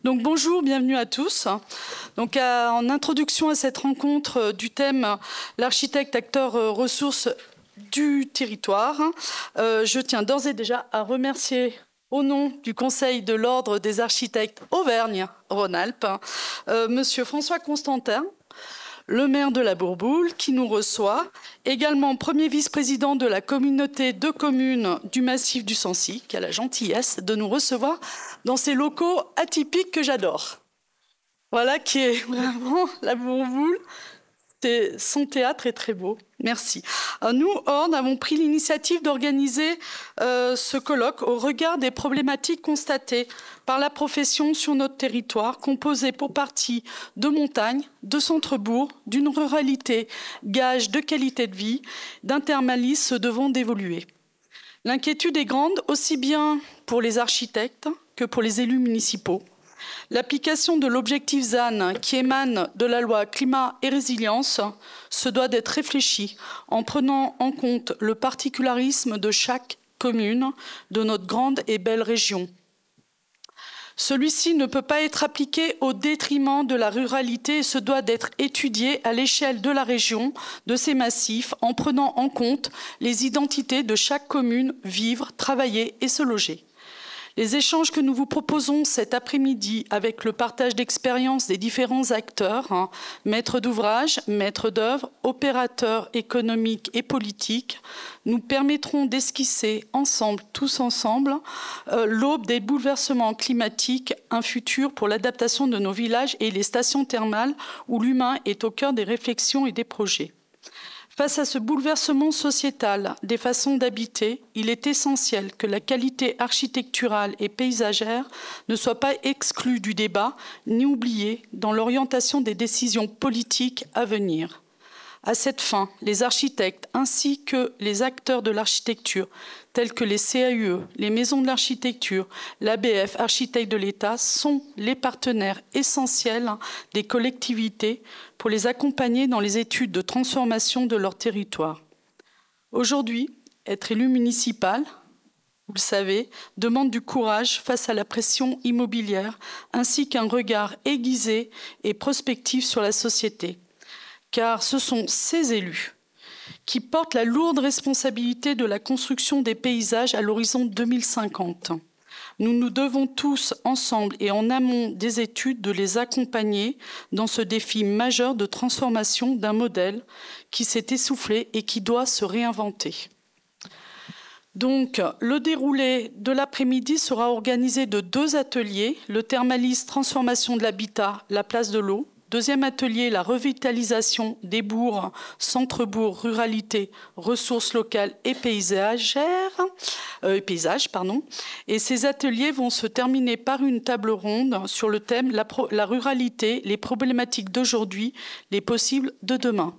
Donc bonjour, bienvenue à tous. Donc en introduction à cette rencontre du thème l'architecte acteur ressources du territoire, je tiens d'ores et déjà à remercier au nom du Conseil de l'Ordre des architectes Auvergne-Rhône-Alpes, Monsieur François Constantin, le maire de la Bourboule, qui nous reçoit, également premier vice-président de la communauté de communes du massif du Sancy, qui a la gentillesse de nous recevoir dans ces locaux atypiques que j'adore. Voilà qui est vraiment la Bourboule. Son théâtre est très beau. Merci. Nous, Orne, avons pris l'initiative d'organiser ce colloque au regard des problématiques constatées par la profession sur notre territoire, composé pour partie de montagnes, de centres-bourgs, d'une ruralité gage de qualité de vie, d'intermalices devant d'évoluer. L'inquiétude est grande aussi bien pour les architectes que pour les élus municipaux. L'application de l'objectif ZAN qui émane de la loi climat et résilience se doit d'être réfléchie en prenant en compte le particularisme de chaque commune de notre grande et belle région. Celui-ci ne peut pas être appliqué au détriment de la ruralité et se doit d'être étudié à l'échelle de la région, de ses massifs, en prenant en compte les identités de chaque commune, vivre, travailler et se loger. Les échanges que nous vous proposons cet après-midi avec le partage d'expériences des différents acteurs, maîtres d'ouvrage, maîtres d'œuvre, opérateurs économiques et politiques, nous permettront d'esquisser ensemble, tous ensemble, l'aube des bouleversements climatiques, un futur pour l'adaptation de nos villages et les stations thermales où l'humain est au cœur des réflexions et des projets. Face à ce bouleversement sociétal des façons d'habiter, il est essentiel que la qualité architecturale et paysagère ne soit pas exclue du débat ni oubliée dans l'orientation des décisions politiques à venir. À cette fin, les architectes ainsi que les acteurs de l'architecture, tels que les CAUE, les maisons de l'architecture, l'ABF, Architectes de l'État, sont les partenaires essentiels des collectivités pour les accompagner dans les études de transformation de leur territoire. Aujourd'hui, être élu municipal, vous le savez, demande du courage face à la pression immobilière, ainsi qu'un regard aiguisé et prospectif sur la société. Car ce sont ces élus qui portent la lourde responsabilité de la construction des paysages à l'horizon 2050. Nous nous devons tous, ensemble et en amont des études, de les accompagner dans ce défi majeur de transformation d'un modèle qui s'est essoufflé et qui doit se réinventer. Donc, le déroulé de l'après-midi sera organisé de 2 ateliers, le thermalisme transformation de l'habitat, la place de l'eau. Deuxième atelier, la revitalisation des bourgs, centres-bourgs, ruralité, ressources locales et paysages. Et ces ateliers vont se terminer par une table ronde sur le thème la ruralité, les problématiques d'aujourd'hui, les possibles de demain.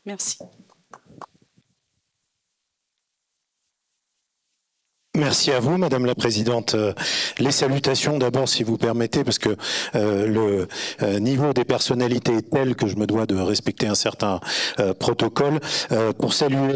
Merci. Merci à vous, Madame la Présidente. Les salutations d'abord, si vous permettez, parce que le niveau des personnalités est tel que je me dois de respecter un certain protocole. Pour saluer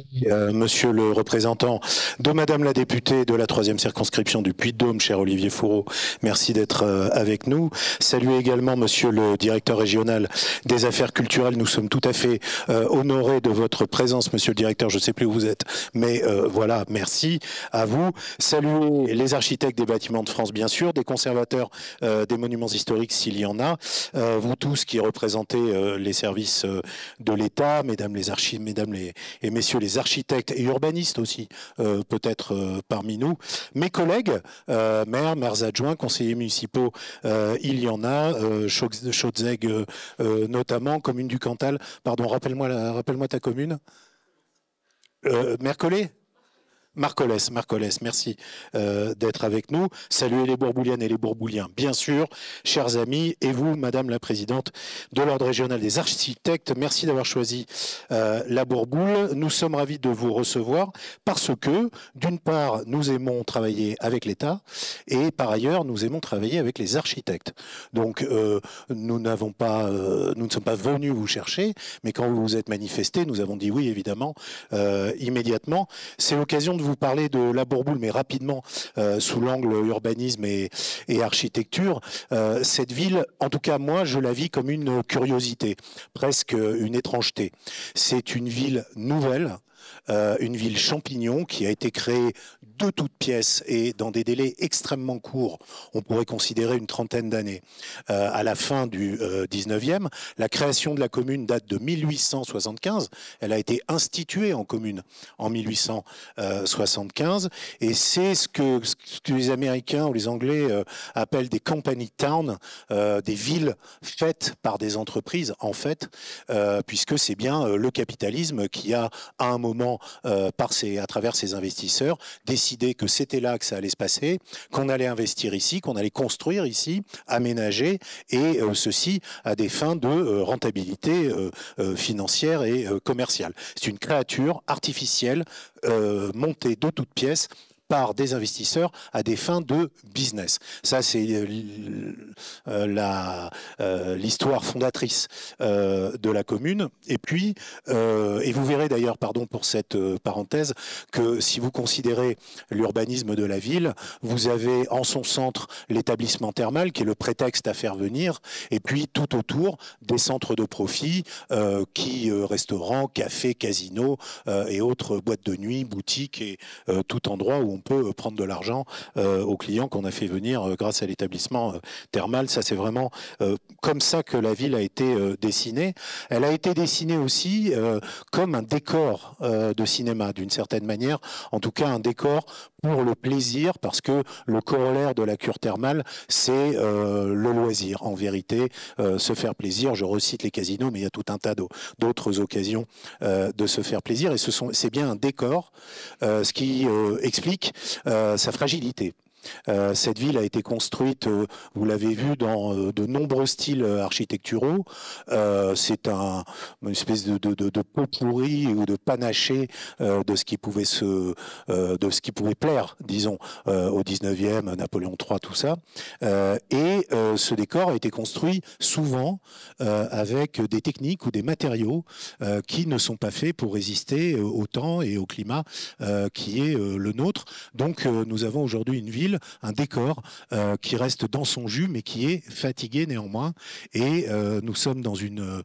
Monsieur le représentant de Madame la députée de la 3e circonscription du Puy-de-Dôme, cher Olivier Fourreau, merci d'être avec nous. Saluer également Monsieur le directeur régional des affaires culturelles. Nous sommes tout à fait honorés de votre présence, Monsieur le directeur. Je ne sais plus où vous êtes, mais voilà, merci à vous. Saluer les architectes des bâtiments de France, bien sûr, des conservateurs des monuments historiques, s'il y en a, vous tous qui représentez les services de l'État, mesdames et messieurs les architectes et urbanistes aussi, peut-être parmi nous, mes collègues, maires adjoints, conseillers municipaux, il y en a, Chaudzeg notamment, commune du Cantal, pardon, rappelle-moi ta commune, Mercollet. Marcollès, merci d'être avec nous. Saluer les Bourbouliennes et les Bourbouliens, bien sûr, chers amis, et vous, Madame la Présidente de l'Ordre régional des architectes, merci d'avoir choisi la Bourboule. Nous sommes ravis de vous recevoir parce que, d'une part, nous aimons travailler avec l'État et par ailleurs, nous aimons travailler avec les architectes. Donc, nous ne sommes pas venus vous chercher, mais quand vous vous êtes manifestés, nous avons dit oui, évidemment, immédiatement. C'est l'occasion de vous parler de La Bourboule, mais rapidement, sous l'angle urbanisme et architecture. Cette ville, en tout cas moi, je la vis comme une curiosité, presque une étrangeté. C'est une ville nouvelle, une ville champignon qui a été créée de toutes pièces et dans des délais extrêmement courts, on pourrait considérer une trentaine d'années, à la fin du 19e. La création de la commune date de 1875, elle a été instituée en commune en 1875, et c'est ce que les Américains ou les Anglais appellent des company towns, des villes faites par des entreprises, en fait, puisque c'est bien le capitalisme qui a, à un moment, à travers ses investisseurs, décidé que c'était là que ça allait se passer, qu'on allait investir ici, qu'on allait construire ici, aménager, et ceci à des fins de rentabilité financière et commerciale. C'est une créature artificielle montée de toutes pièces par des investisseurs à des fins de business. Ça, c'est l'histoire fondatrice de la commune. Et puis, et vous verrez d'ailleurs, pardon pour cette parenthèse, que si vous considérez l'urbanisme de la ville, vous avez en son centre l'établissement thermal, qui est le prétexte à faire venir, et puis tout autour des centres de profit, restaurants, cafés, casinos et autres boîtes de nuit, boutiques et tout endroit où on peut prendre de l'argent aux clients qu'on a fait venir grâce à l'établissement thermal. Ça, c'est vraiment comme ça que la ville a été dessinée. Elle a été dessinée aussi comme un décor de cinéma, d'une certaine manière, en tout cas un décor pour le plaisir, parce que le corollaire de la cure thermale, c'est le loisir, en vérité, se faire plaisir. Je recite les casinos, mais il y a tout un tas d'autres occasions de se faire plaisir, et c'est bien un décor, ce qui explique sa fragilité. Cette ville a été construite, vous l'avez vu, dans de nombreux styles architecturaux. C'est une espèce de pot pourri ou de panaché de ce qui pouvait plaire, disons, au 19e, Napoléon III, tout ça. Et ce décor a été construit souvent avec des techniques ou des matériaux qui ne sont pas faits pour résister au temps et au climat qui est le nôtre. Donc nous avons aujourd'hui une ville, un décor qui reste dans son jus, mais qui est fatigué néanmoins. Et nous sommes dans une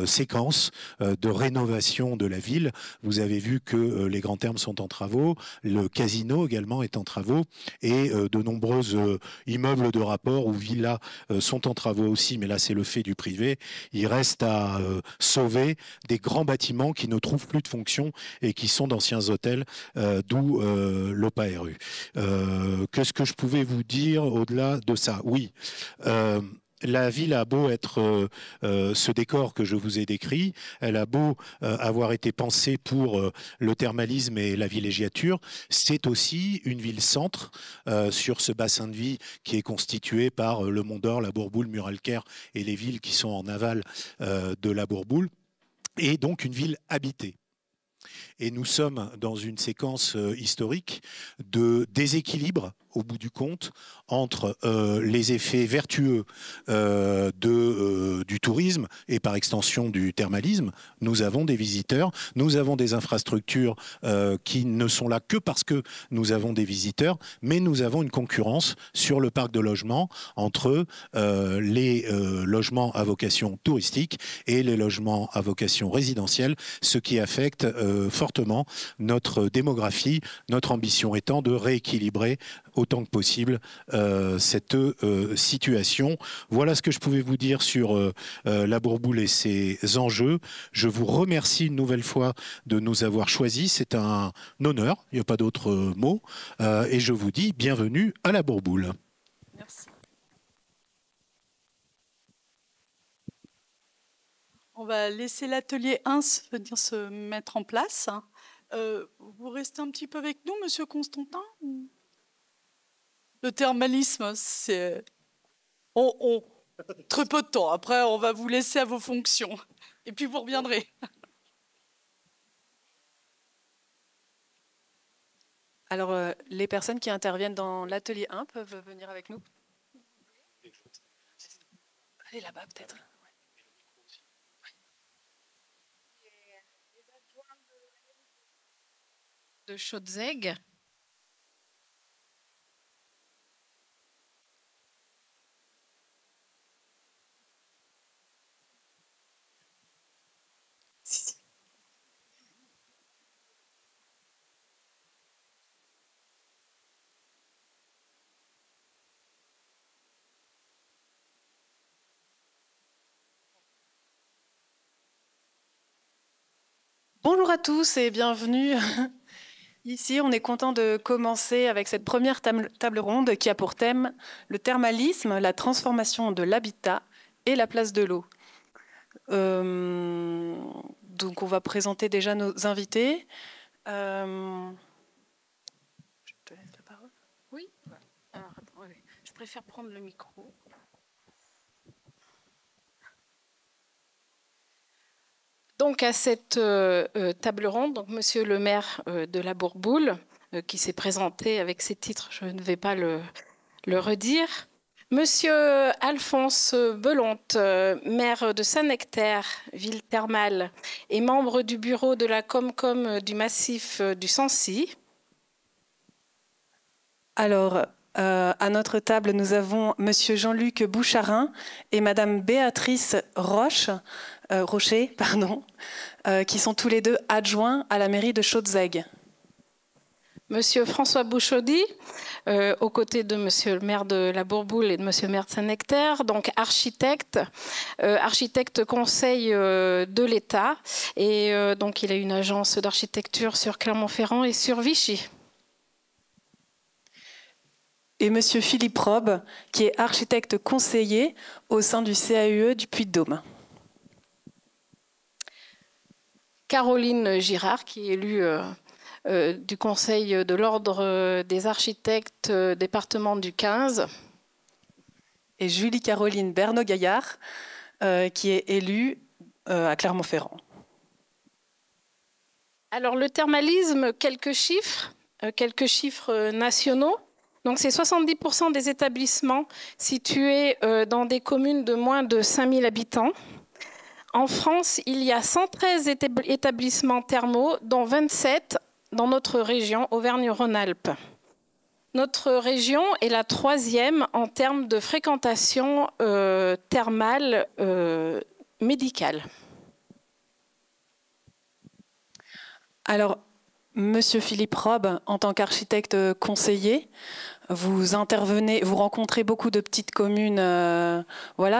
séquence de rénovation de la ville. Vous avez vu que les grands thermes sont en travaux, le casino également est en travaux, et de nombreux immeubles de rapport ou villas sont en travaux aussi, mais là c'est le fait du privé. Il reste à sauver des grands bâtiments qui ne trouvent plus de fonction et qui sont d'anciens hôtels, d'où l'OPARU. Qu'est-ce que je pouvais vous dire au-delà de ça? Oui. La ville a beau être ce décor que je vous ai décrit, elle a beau avoir été pensée pour le thermalisme et la villégiature, c'est aussi une ville-centre sur ce bassin de vie qui est constitué par le Mont d'Or, la Bourboule, Muralcaire et les villes qui sont en aval de la Bourboule, et donc une ville habitée. Et nous sommes dans une séquence historique de déséquilibre, au bout du compte, entre les effets vertueux du tourisme et par extension du thermalisme. Nous avons des visiteurs, nous avons des infrastructures qui ne sont là que parce que nous avons des visiteurs, mais nous avons une concurrence sur le parc de logements entre les logements à vocation touristique et les logements à vocation résidentielle, ce qui affecte fortement notre démographie, notre ambition étant de rééquilibrer autant que possible cette situation. Voilà ce que je pouvais vous dire sur la Bourboule et ses enjeux. Je vous remercie une nouvelle fois de nous avoir choisis. C'est un honneur, il n'y a pas d'autre mot. Et je vous dis bienvenue à la Bourboule. Merci. On va laisser l'atelier 1 venir se mettre en place. Vous restez un petit peu avec nous, Monsieur Constantin? Le thermalisme, c'est... Très peu de temps. Après, on va vous laisser à vos fonctions. Et puis, vous reviendrez. Alors, les personnes qui interviennent dans l'atelier 1 peuvent venir avec nous. Allez là-bas, peut-être. de Chaudzeg. Bonjour à tous et bienvenue. Ici, on est content de commencer avec cette première table ronde qui a pour thème le thermalisme, la transformation de l'habitat et la place de l'eau. Donc, on va présenter déjà nos invités. Je te laisse la parole. Oui. Alors, attends, je préfère prendre le micro. Donc à cette table ronde, donc Monsieur le maire de la Bourboule, qui s'est présenté avec ses titres, je ne vais pas le redire. Monsieur Alphonse Belonte, maire de Saint-Nectaire, ville thermale, et membre du bureau de la Comcom du massif du Sancy. Alors, à notre table, nous avons Monsieur Jean-Luc Boucharin et Madame Béatrice Rocher, qui sont tous les deux adjoints à la mairie de Chaudzeg. Monsieur François Bouchaudy, aux côtés de Monsieur le maire de la Bourboule et de Monsieur le maire de Saint-Nectaire, donc architecte conseil de l'État, et donc il a une agence d'architecture sur Clermont-Ferrand et sur Vichy. Et Monsieur Philippe Robe, qui est architecte conseiller au sein du CAUE du Puy-de-Dôme. Caroline Girard, qui est élue du Conseil de l'Ordre des architectes département du 15. Et Julie-Caroline Bernot-Gaillard, qui est élue à Clermont-Ferrand. Alors le thermalisme, quelques chiffres nationaux. Donc c'est 70% des établissements situés dans des communes de moins de 5000 habitants. En France, il y a 113 établissements thermaux, dont 27 dans notre région, Auvergne-Rhône-Alpes. Notre région est la 3e en termes de fréquentation thermale médicale. Alors, Monsieur Philippe Robe, en tant qu'architecte conseiller, vous rencontrez beaucoup de petites communes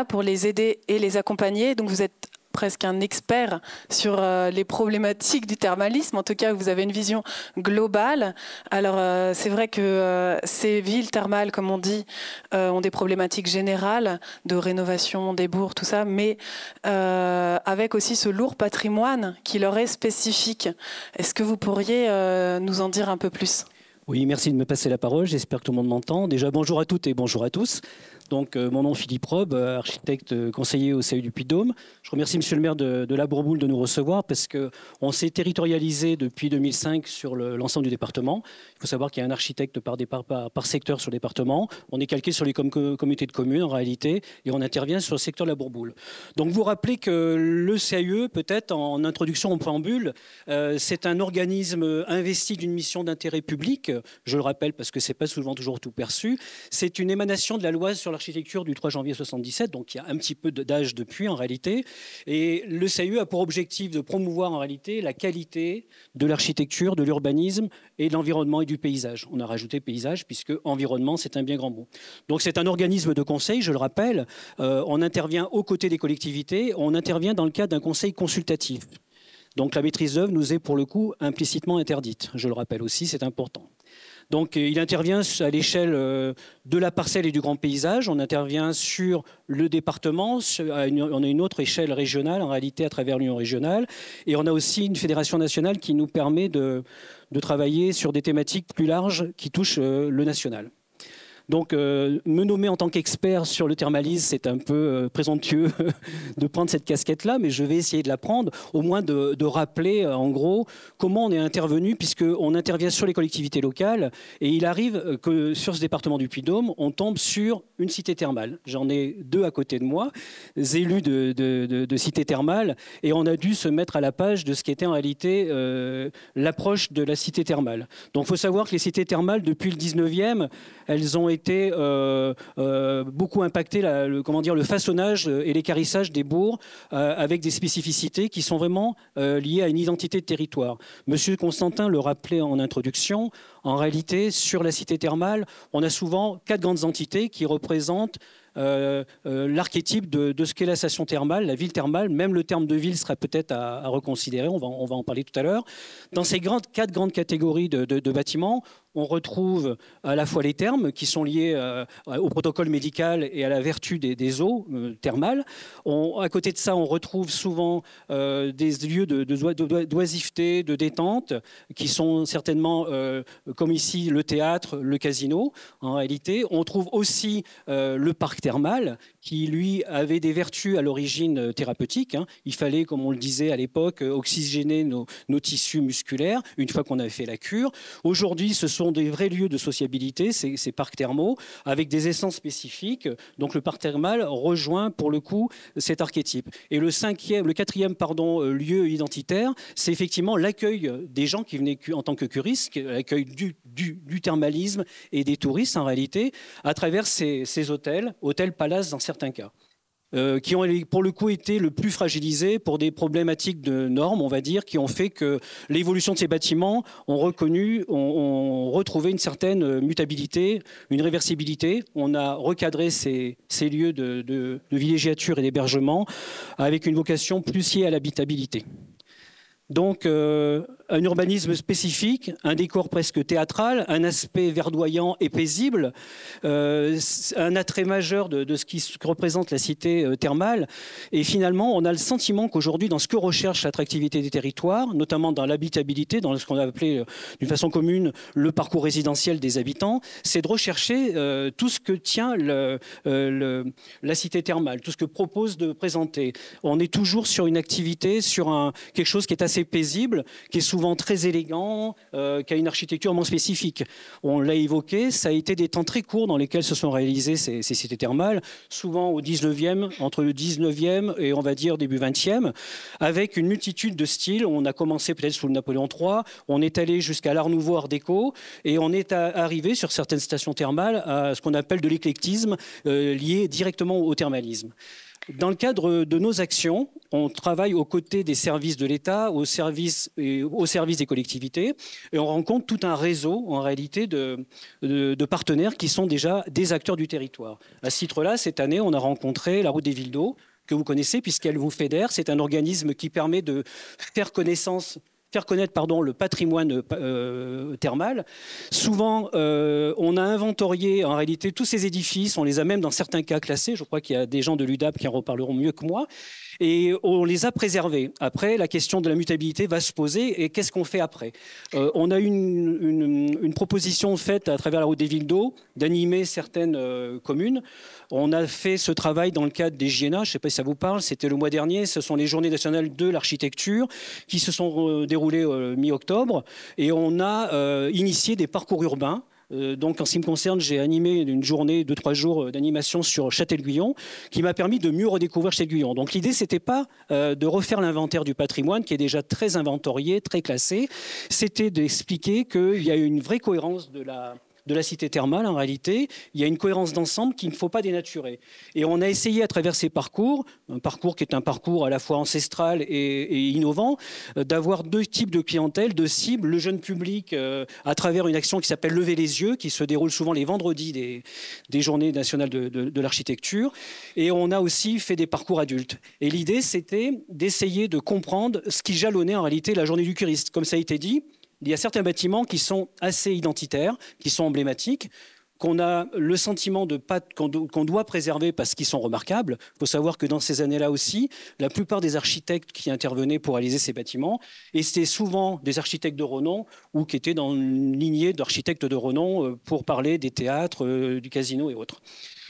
pour les aider et les accompagner. Donc vous êtes presque un expert sur les problématiques du thermalisme. En tout cas, vous avez une vision globale. Alors, c'est vrai que ces villes thermales, comme on dit, ont des problématiques générales de rénovation des bourgs, tout ça, mais avec aussi ce lourd patrimoine qui leur est spécifique. Est-ce que vous pourriez nous en dire un peu plus ? Oui, merci de me passer la parole. J'espère que tout le monde m'entend. Déjà, bonjour à toutes et bonjour à tous. Donc, mon nom est Philippe Robe, architecte conseiller au CAUE du Puy-de-Dôme. Je remercie Monsieur le maire de la Bourboule de nous recevoir parce qu'on s'est territorialisé depuis 2005 sur l'ensemble du département. Il faut savoir qu'il y a un architecte par secteur sur le département. On est calqué sur les communautés de communes en réalité et on intervient sur le secteur de la Bourboule. Donc, vous rappelez que le CAUE, peut-être en introduction, en préambule, c'est un organisme investi d'une mission d'intérêt public. Je le rappelle parce que ce n'est pas souvent toujours tout perçu. C'est une émanation de la loi sur l'architecture du 3 janvier 1977, donc il y a un petit peu d'âge depuis en réalité. Et le CAUE a pour objectif de promouvoir en réalité la qualité de l'architecture, de l'urbanisme et de l'environnement et du paysage. On a rajouté paysage puisque environnement, c'est un bien grand mot. Donc c'est un organisme de conseil, je le rappelle. On intervient aux côtés des collectivités, on intervient dans le cadre d'un conseil consultatif. Donc la maîtrise d'œuvre nous est pour le coup implicitement interdite. Je le rappelle aussi, c'est important. Donc il intervient à l'échelle de la parcelle et du grand paysage. On intervient sur le département. On a une autre échelle régionale, en réalité, à travers l'Union régionale. Et on a aussi une fédération nationale qui nous permet de travailler sur des thématiques plus larges qui touchent le national. Donc, me nommer en tant qu'expert sur le thermalisme, c'est un peu présomptueux de prendre cette casquette-là, mais je vais essayer de la prendre, au moins de rappeler, en gros, comment on est intervenu, puisqu'on intervient sur les collectivités locales, et il arrive que sur ce département du Puy-de-Dôme, on tombe sur une cité thermale. J'en ai 2 à côté de moi, des élus de cités thermales, et on a dû se mettre à la page de ce qui était en réalité l'approche de la cité thermale. Donc, il faut savoir que les cités thermales, depuis le 19e, elles ont été beaucoup impactées, le façonnage et l'équarrissage des bourgs avec des spécificités qui sont vraiment liées à une identité de territoire. Monsieur Constantin le rappelait en introduction, en réalité, sur la cité thermale, on a souvent 4 grandes entités qui représentent l'archétype de ce qu'est la station thermale, la ville thermale. Même le terme de ville sera peut-être à reconsidérer, on va en parler tout à l'heure. Dans ces 4 grandes catégories de bâtiments, on retrouve à la fois les thermes qui sont liés au protocole médical et à la vertu des eaux thermales. À côté de ça, on retrouve souvent des lieux d'oisiveté, de détente, qui sont certainement, comme ici, le théâtre, le casino, en réalité. On trouve aussi le parc thermal, qui, lui, avait des vertus à l'origine thérapeutiques. Il fallait, comme on le disait à l'époque, oxygéner nos tissus musculaires, une fois qu'on avait fait la cure. Aujourd'hui, ce sont des vrais lieux de sociabilité, ces parcs thermaux, avec des essences spécifiques. Donc le parc thermal rejoint pour le coup cet archétype. Et le quatrième lieu identitaire, c'est effectivement l'accueil des gens qui venaient en tant que curistes, l'accueil du thermalisme et des touristes en réalité, à travers ces hôtels palaces dans certains cas. Qui ont pour le coup été le plus fragilisés pour des problématiques de normes, on va dire, qui ont fait que l'évolution de ces bâtiments ont retrouvé une certaine mutabilité, une réversibilité. On a recadré ces lieux de villégiature et d'hébergement avec une vocation plus liée à l'habitabilité. Donc, un urbanisme spécifique, un décor presque théâtral, un aspect verdoyant et paisible, un attrait majeur de ce qui représente la cité thermale. Et finalement, on a le sentiment qu'aujourd'hui, dans ce que recherche l'attractivité des territoires, notamment dans l'habitabilité, dans ce qu'on a appelé d'une façon commune le parcours résidentiel des habitants, c'est de rechercher tout ce que tient la cité thermale, tout ce que propose de présenter. On est toujours sur une activité, sur quelque chose qui est assez paisible, qui est souvent très élégant, qui a une architecture moins spécifique. On l'a évoqué, ça a été des temps très courts dans lesquels se sont réalisées ces cités thermales, souvent au 19e, entre le 19e et on va dire début 20e, avec une multitude de styles. On a commencé peut-être sous le Napoléon III, on est allé jusqu'à l'Art Nouveau, Art déco, et on est arrivé sur certaines stations thermales à ce qu'on appelle de l'éclectisme lié directement au thermalisme. Dans le cadre de nos actions, on travaille aux côtés des services de l'État, au service des collectivités, et on rencontre tout un réseau, en réalité, de partenaires qui sont déjà des acteurs du territoire. À ce titre-là, cette année, on a rencontré la Route des Villes d'Eau, que vous connaissez, puisqu'elle vous fédère. C'est un organisme qui permet de faire connaître le patrimoine thermal. Souvent, on a inventorié en réalité tous ces édifices, on les a même dans certains cas classés. Je crois qu'il y a des gens de l'UDAP qui en reparleront mieux que moi. Et on les a préservés. Après, la question de la mutabilité va se poser. Et qu'est-ce qu'on fait après ? On a eu une proposition faite à travers la Route des Villes d'Eau d'animer certaines communes. On a fait ce travail dans le cadre des JNA. Je ne sais pas si ça vous parle. C'était le mois dernier. Ce sont les Journées nationales de l'architecture qui se sont déroulées mi-octobre. Et on a initié des parcours urbains. Donc, en ce qui me concerne, j'ai animé une journée de 3 jours d'animation sur Châtel-Guyon qui m'a permis de mieux redécouvrir Châtel-Guyon. Donc, l'idée, c'était pas de refaire l'inventaire du patrimoine qui est déjà très inventorié, très classé. C'était d'expliquer qu'il y a une vraie cohérence de la cité thermale, en réalité. Il y a une cohérence d'ensemble qu'il ne faut pas dénaturer. Et on a essayé, à travers ces parcours, un parcours qui est un parcours à la fois ancestral et innovant, d'avoir 2 types de clientèle, de cibles. Le jeune public, à travers une action qui s'appelle Lever les yeux, qui se déroule souvent les vendredis des Journées nationales de l'architecture. Et on a aussi fait des parcours adultes. Et l'idée, c'était d'essayer de comprendre ce qui jalonnait en réalité la journée du curiste. Comme ça a été dit, il y a certains bâtiments qui sont assez identitaires, qui sont emblématiques, qu'on a le sentiment qu'on doit préserver parce qu'ils sont remarquables. Il faut savoir que dans ces années-là aussi, la plupart des architectes qui intervenaient pour réaliser ces bâtiments, et c'était souvent des architectes de renom ou qui étaient dans une lignée d'architectes de renom pour parler des théâtres, du casino et autres.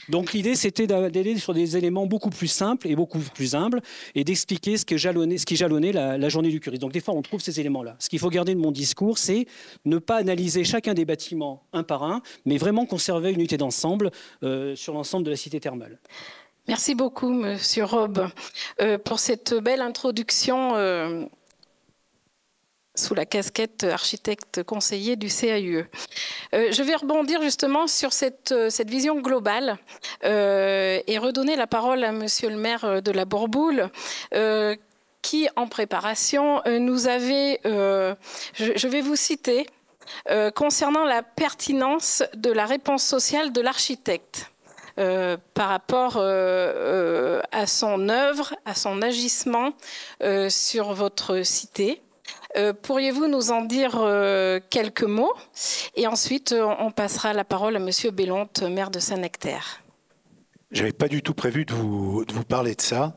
Donc l'idée, c'était d'aller sur des éléments beaucoup plus simples et beaucoup plus humbles et d'expliquer ce qui jalonnait la journée du curiste. Donc des fois, on trouve ces éléments-là. Ce qu'il faut garder de mon discours, c'est ne pas analyser chacun des bâtiments un par un, mais vraiment conserver une unité d'ensemble sur l'ensemble de la cité thermale. Merci beaucoup, Monsieur Robe, pour cette belle introduction sous la casquette architecte conseiller du CAUE. Je vais rebondir justement sur cette vision globale et redonner la parole à Monsieur le maire de la Bourboule qui, en préparation, nous avait, je vais vous citer, concernant la pertinence de la réponse sociale de l'architecte. Par rapport à son œuvre, à son agissement sur votre cité. Pourriez-vous nous en dire quelques mots? Et ensuite, on passera la parole à Monsieur Bellonte, maire de Saint-Nectaire. Je n'avais pas du tout prévu de vous parler de ça.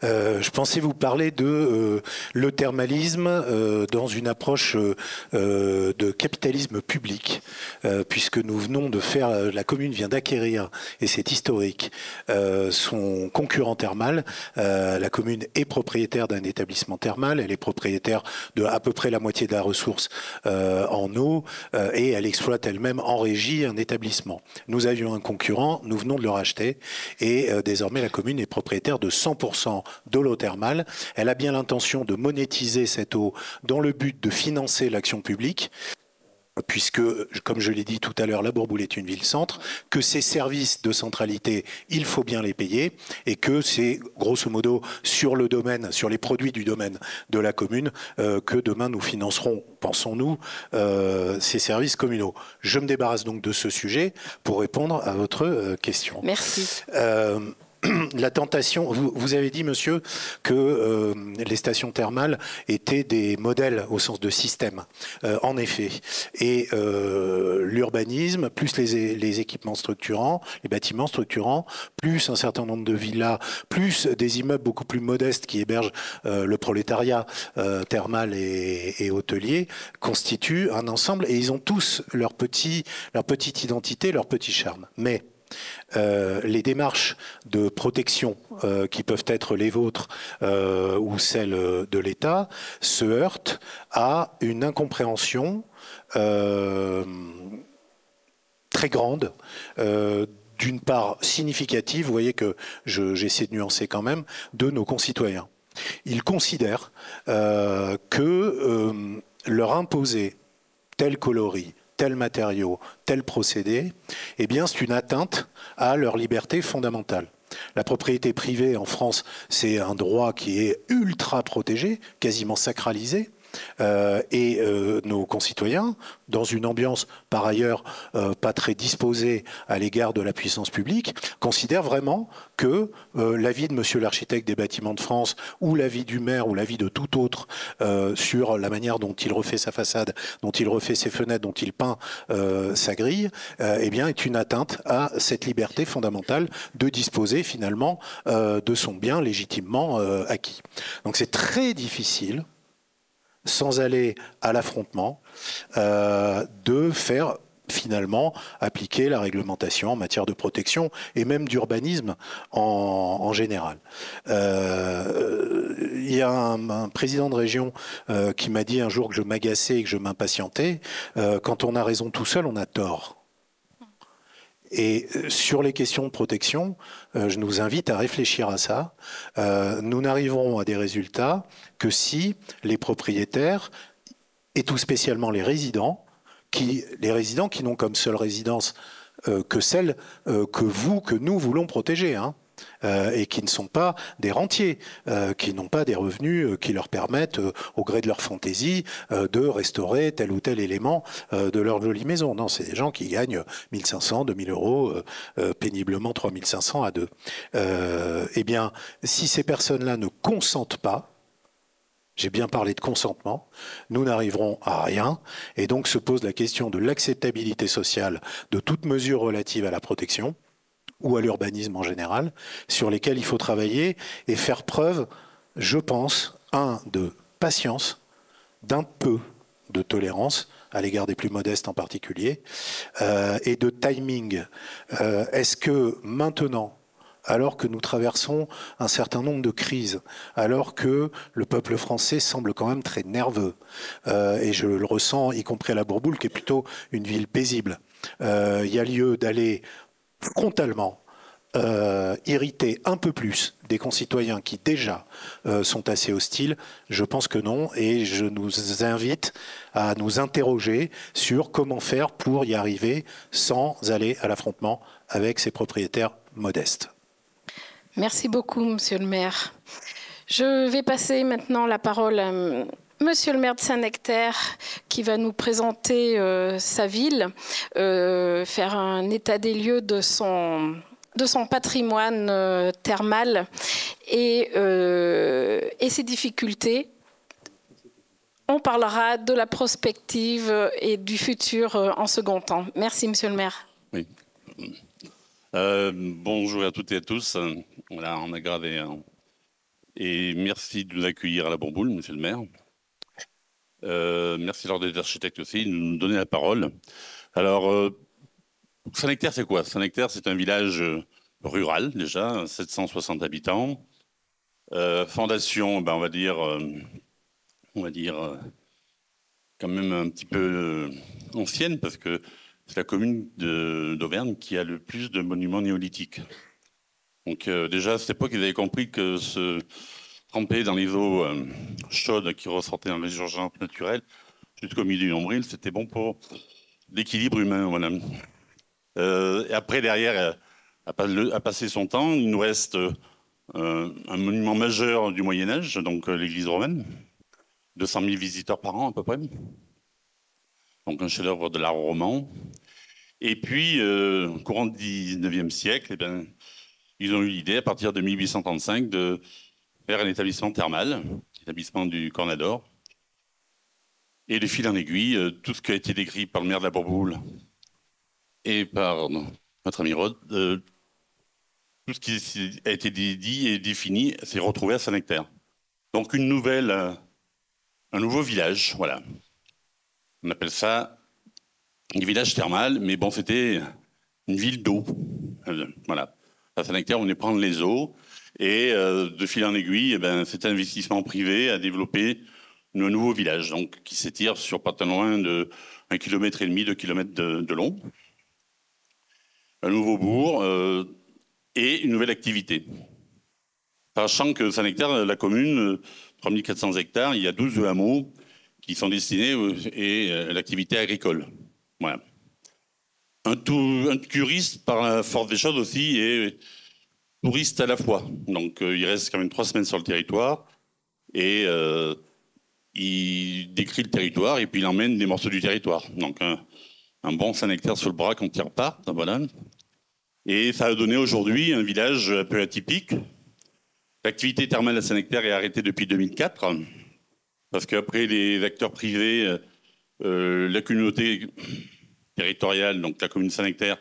Je pensais vous parler de le thermalisme dans une approche de capitalisme public, puisque nous venons de faire, la commune vient d'acquérir, et c'est historique, son concurrent thermal. La commune est propriétaire d'un établissement thermal, elle est propriétaire de à peu près la moitié de la ressource en eau, et elle exploite elle-même en régie un établissement. Nous avions un concurrent, nous venons de le racheter. Et désormais, la commune est propriétaire de 100% de l'eau thermale. Elle a bien l'intention de monétiser cette eau dans le but de financer l'action publique, puisque, comme je l'ai dit tout à l'heure, la Bourboule est une ville-centre, que ces services de centralité, il faut bien les payer, et que c'est, grosso modo, sur le domaine, sur les produits du domaine de la commune, que demain nous financerons, pensons-nous, ces services communaux. Je me débarrasse donc de ce sujet pour répondre à votre question. Merci. La tentation, vous avez dit, monsieur, que les stations thermales étaient des modèles au sens de système. En effet. Et l'urbanisme, plus les équipements structurants, les bâtiments structurants, plus un certain nombre de villas, plus des immeubles beaucoup plus modestes qui hébergent le prolétariat thermal et hôtelier, constituent un ensemble et ils ont tous leur petite identité, leur petit charme. Mais les démarches de protection qui peuvent être les vôtres ou celles de l'État se heurtent à une incompréhension très grande, d'une part significative, vous voyez que j'essaie de nuancer quand même, de nos concitoyens. Ils considèrent que leur imposer tel coloris, tel matériau, tel procédé, eh bien, c'est une atteinte à leur liberté fondamentale. La propriété privée en France, c'est un droit qui est ultra protégé, quasiment sacralisé. Et nos concitoyens, dans une ambiance par ailleurs pas très disposée à l'égard de la puissance publique, considèrent vraiment que l'avis de monsieur l'architecte des bâtiments de France ou l'avis du maire ou l'avis de tout autre sur la manière dont il refait sa façade, dont il refait ses fenêtres, dont il peint sa grille, eh bien, est une atteinte à cette liberté fondamentale de disposer finalement de son bien légitimement acquis. Donc c'est très difficile, sans aller à l'affrontement, de faire finalement appliquer la réglementation en matière de protection et même d'urbanisme en général. Il y a un président de région qui m'a dit un jour que je m'agaçais et que je m'impatientais. Quand on a raison tout seul, on a tort. Et sur les questions de protection, je nous invite à réfléchir à ça. Nous n'arriverons à des résultats que si les propriétaires, et tout spécialement les résidents qui n'ont comme seule résidence que celle que nous voulons protéger, hein, et qui ne sont pas des rentiers, qui n'ont pas des revenus qui leur permettent, au gré de leur fantaisie, de restaurer tel ou tel élément de leur jolie maison. Non, c'est des gens qui gagnent 1 500, 2 000 euros, péniblement 3 500 à deux. Eh bien, si ces personnes-là ne consentent pas, J'ai bien parlé de consentement. Nous n'arriverons à rien. Et donc se pose la question de l'acceptabilité sociale de toute mesure relative à la protection ou à l'urbanisme en général, sur lesquels il faut travailler et faire preuve, je pense, de patience, d'un peu de tolérance à l'égard des plus modestes en particulier, et de timing. Est-ce que maintenant, alors que nous traversons un certain nombre de crises, alors que le peuple français semble quand même très nerveux, et je le ressens, y compris à la Bourboule, qui est plutôt une ville paisible, il y a lieu d'aller frontalement irriter un peu plus des concitoyens qui déjà sont assez hostiles? Je pense que non, et je nous invite à nous interroger sur comment faire pour y arriver sans aller à l'affrontement avec ces propriétaires modestes. Merci beaucoup, Monsieur le maire. Je vais passer maintenant la parole à Monsieur le maire de Saint-Nectaire, qui va nous présenter sa ville, faire un état des lieux de son patrimoine thermal et ses difficultés. On parlera de la prospective et du futur en second temps. Merci, Monsieur le maire. Oui. Bonjour à toutes et à tous. Voilà, on a gradé. Et merci de nous accueillir à la Bourboule, Monsieur le maire. Merci à l'Ordre des architectes aussi de nous donner la parole. Alors, Saint-Nectaire, c'est quoi? Saint-Nectaire, c'est un village rural, déjà, 760 habitants. Fondation, ben, on va dire quand même un petit peu ancienne, parce que c'est la commune d'Auvergne qui a le plus de monuments néolithiques. Donc déjà, à cette époque, ils avaient compris que se tremper dans les eaux chaudes qui ressortaient dans les urgences naturelles jusqu'au milieu du nombril, c'était bon pour l'équilibre humain. Voilà. Et après, derrière, à passer son temps, il nous reste un monument majeur du Moyen-Âge, donc l'église romaine, 200 000 visiteurs par an à peu près. Donc un chef-d'œuvre de l'art roman. Et puis, au courant du 19e siècle, eh bien, ils ont eu l'idée, à partir de 1835, de faire un établissement thermal, l'établissement du Cornador. Et de fil en aiguille, tout ce qui a été décrit par le maire de la Bourboule et par notre ami Rod, tout ce qui a été dit et défini s'est retrouvé à Saint-Nectaire. Donc un nouveau village, voilà. On appelle ça un village thermal, mais bon, c'était une ville d'eau. Voilà. À Saint-Nectaire, on est prendre les eaux, et de fil en aiguille, eh ben, cet investissement privé a développé un nouveau village, donc qui s'étire sur pas très loin de 1,5 km, 2 km de long. Un nouveau bourg et une nouvelle activité. Sachant que Saint-Nectaire, la commune, 3400 hectares, il y a 12 hameaux qui sont destinés à l'activité agricole. Voilà. Un touriste, par la force des choses aussi, est touriste à la fois. Donc il reste quand même 3 semaines sur le territoire et il décrit le territoire et puis il emmène des morceaux du territoire. Donc un bon Saint-Nectaire sur le bras quand il repart. Voilà. Et ça a donné aujourd'hui un village un peu atypique. L'activité thermale à Saint-Nectaire est arrêtée depuis 2004 parce qu'après les acteurs privés, la communauté territoriale, donc la commune de Saint-Nectaire,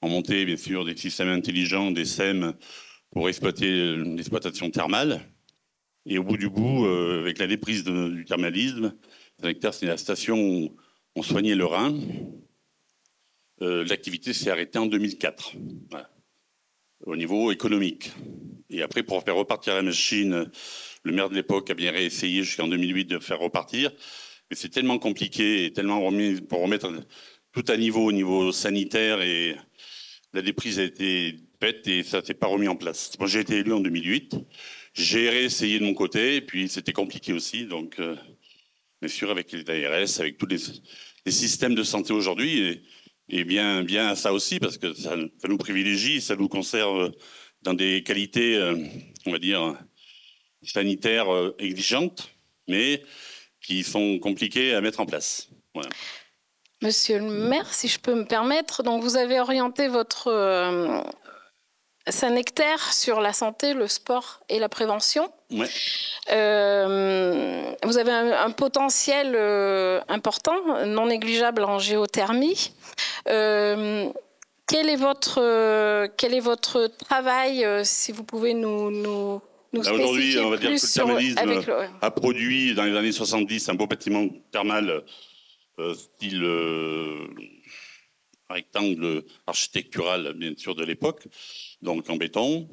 ont monté bien sûr des systèmes intelligents, des SEM pour exploiter l'exploitation thermale. Et au bout du bout, avec la déprise du thermalisme, Saint-Nectaire, c'est la station où on soignait le Rhin. L'activité s'est arrêtée en 2004, voilà, au niveau économique. Et après, pour faire repartir la machine, le maire de l'époque a bien réessayé jusqu'en 2008 de faire repartir. Mais c'est tellement compliqué et tellement pour remettre tout à niveau au niveau sanitaire, et la déprise a été faite et ça ne s'est pas remis en place. Moi, j'ai été élu en 2008. J'ai réessayé de mon côté et puis c'était compliqué aussi. Donc, bien sûr, avec les ARS, avec tous les systèmes de santé aujourd'hui, et bien à ça aussi, parce que ça nous privilégie, ça nous conserve dans des qualités, on va dire, sanitaires exigeantes, mais qui sont compliquées à mettre en place. Voilà. Monsieur le maire, si je peux me permettre, donc vous avez orienté votre Saint-Nectaire sur la santé, le sport et la prévention. Ouais. Vous avez un potentiel important, non négligeable en géothermie. Quel est votre travail, si vous pouvez nous Aujourd'hui, on va dire que le thermalisme le... a produit dans les années 70 un beau bâtiment thermal style rectangle architectural, bien sûr, de l'époque, donc en béton.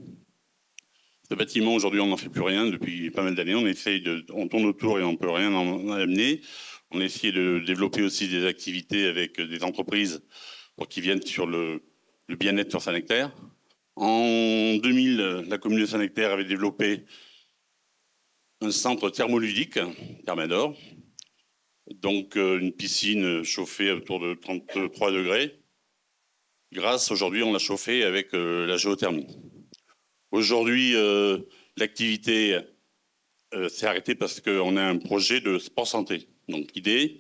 Ce bâtiment, aujourd'hui, on n'en fait plus rien depuis pas mal d'années. On tourne autour et on ne peut rien en amener. On essaie de développer aussi des activités avec des entreprises pour qu'ils viennent sur le bien-être sur Saint-Nectaire. En 2000, la commune de Saint-Nectaire avait développé un centre thermoludique, Thermador, donc une piscine chauffée autour de 33 degrés. Aujourd'hui, on l'a chauffée avec la géothermie. Aujourd'hui, l'activité s'est arrêtée parce qu'on a un projet de sport santé. Donc l'idée,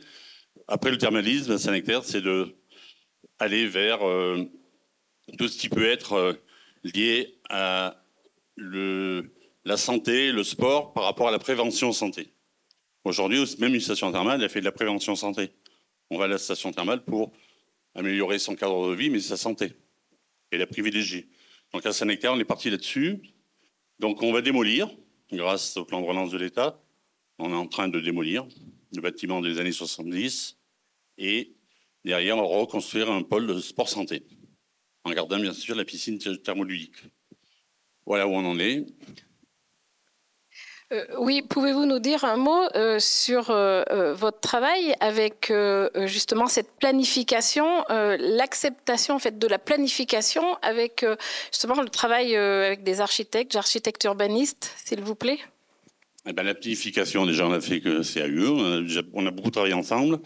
après le thermalisme à Saint-Nectaire, c'est d'aller vers tout ce qui peut être lié à la santé, le sport, par rapport à la prévention santé. Aujourd'hui, même une station thermale, elle fait de la prévention santé. On va à la station thermale pour améliorer son cadre de vie, mais sa santé, et la privilégier. Donc à Saint-Nectaire, on est parti là-dessus. Donc on va démolir, grâce au plan de relance de l'État, on est en train de démolir le bâtiment des années 70, et derrière, on va reconstruire un pôle de sport santé, en gardant bien sûr la piscine thermoludique. Voilà où on en est. Oui, pouvez-vous nous dire un mot sur votre travail avec justement cette planification, l'acceptation en fait de la planification avec justement le travail avec des architectes urbanistes, s'il vous plaît? Eh ben, la planification, déjà, on a fait que CAUE, on a beaucoup travaillé ensemble.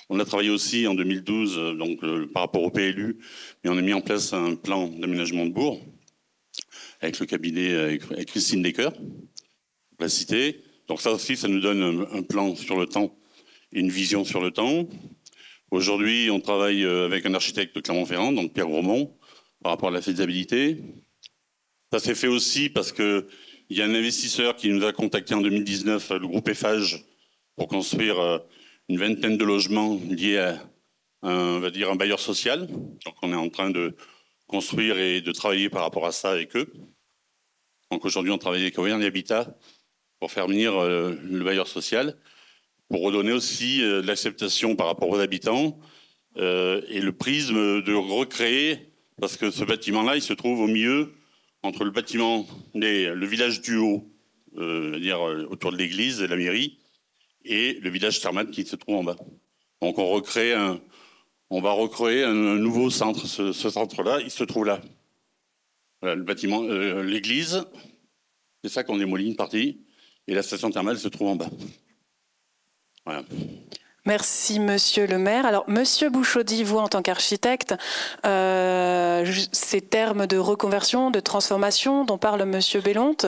On a travaillé aussi en 2012, donc par rapport au PLU, mais on a mis en place un plan d'aménagement de bourg avec le cabinet, avec Christine Decker, la cité. Donc ça aussi, ça nous donne un plan sur le temps et une vision sur le temps. Aujourd'hui, on travaille avec un architecte de Clermont-Ferrand, donc Pierre Grosmont, par rapport à la faisabilité. Ça s'est fait aussi parce qu'il y a un investisseur qui nous a contacté en 2019, le groupe Eiffage, pour construire une vingtaine de logements liés à on va dire un bailleur social. Donc on est en train de construire et de travailler par rapport à ça avec eux. Donc aujourd'hui, on travaille avec Auvergne Habitat pour faire venir le bailleur social, pour redonner aussi de l'acceptation par rapport aux habitants et le prisme de recréer, parce que ce bâtiment-là, il se trouve au milieu entre le bâtiment, le village du Haut, c'est-à-dire autour de l'église et la mairie, et le village thermal qui se trouve en bas. Donc on va recréer un nouveau centre. Ce centre-là, il se trouve là. Voilà, le bâtiment, l'église, c'est ça qu'on démolit une partie, et la station thermale se trouve en bas. Voilà. Merci, monsieur le maire. Alors, monsieur Bouchaudy, vous, en tant qu'architecte, ces termes de reconversion, de transformation dont parle monsieur Bellonte,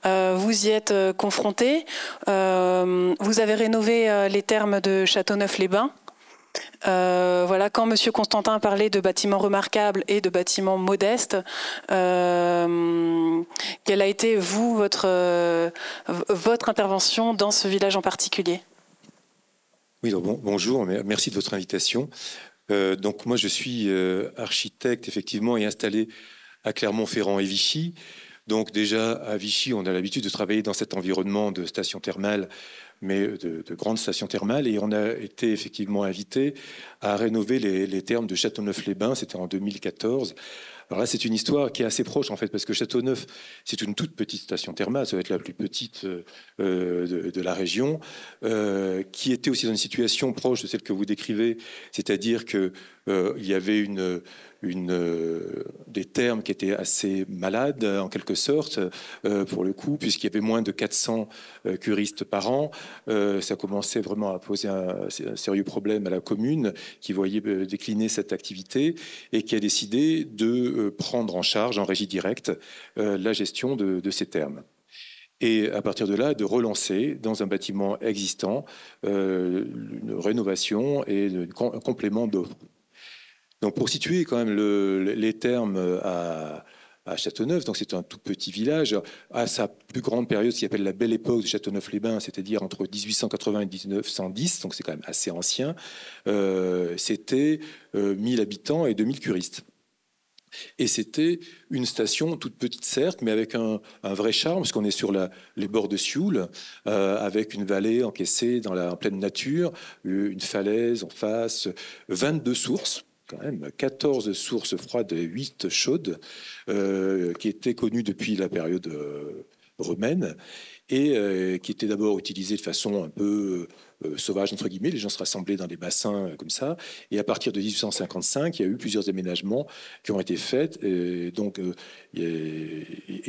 vous y êtes confronté. Vous avez rénové les thermes de Châteauneuf-les-Bains. Voilà, quand monsieur Constantin parlait de bâtiments remarquables et de bâtiments modestes, quelle a été, vous, votre intervention dans ce village en particulier ? Oui, donc bonjour, merci de votre invitation. Donc moi je suis architecte effectivement et installé à Clermont-Ferrand et Vichy. Donc déjà à Vichy, on a l'habitude de travailler dans cet environnement de stations thermales, mais de grandes stations thermales, et on a été effectivement invité à rénover les thermes de Châteauneuf-les-Bains, c'était en 2014. Alors là, c'est une histoire qui est assez proche, en fait, parce que Châteauneuf, c'est une toute petite station thermale, ça va être la plus petite de la région, qui était aussi dans une situation proche de celle que vous décrivez, c'est-à-dire qu'il y avait des thermes qui étaient assez malades, en quelque sorte, pour le coup, puisqu'il y avait moins de 400 curistes par an. Ça commençait vraiment à poser un sérieux problème à la commune, qui voyait décliner cette activité, et qui a décidé de prendre en charge, en régie directe, la gestion de ces thermes. Et à partir de là, de relancer dans un bâtiment existant une rénovation et un complément d'offres. Donc pour situer quand même les thermes à à Châteauneuf. Donc c'est un tout petit village. À sa plus grande période, ce qu'on appelle la Belle Époque de Châteauneuf-les-Bains, c'est-à-dire entre 1880 et 1910, donc c'est quand même assez ancien, c'était 1000 habitants et 2000 curistes. Et c'était une station toute petite, certes, mais avec un vrai charme, parce qu'on est sur les bords de Sioule, avec une vallée encaissée en pleine nature, une falaise en face, 22 sources, quand même, 14 sources froides et 8 chaudes, qui étaient connues depuis la période romaine, et qui étaient d'abord utilisées de façon un peu sauvage, entre guillemets. Les gens se rassemblaient dans des bassins comme ça. Et à partir de 1855, il y a eu plusieurs aménagements qui ont été faits, et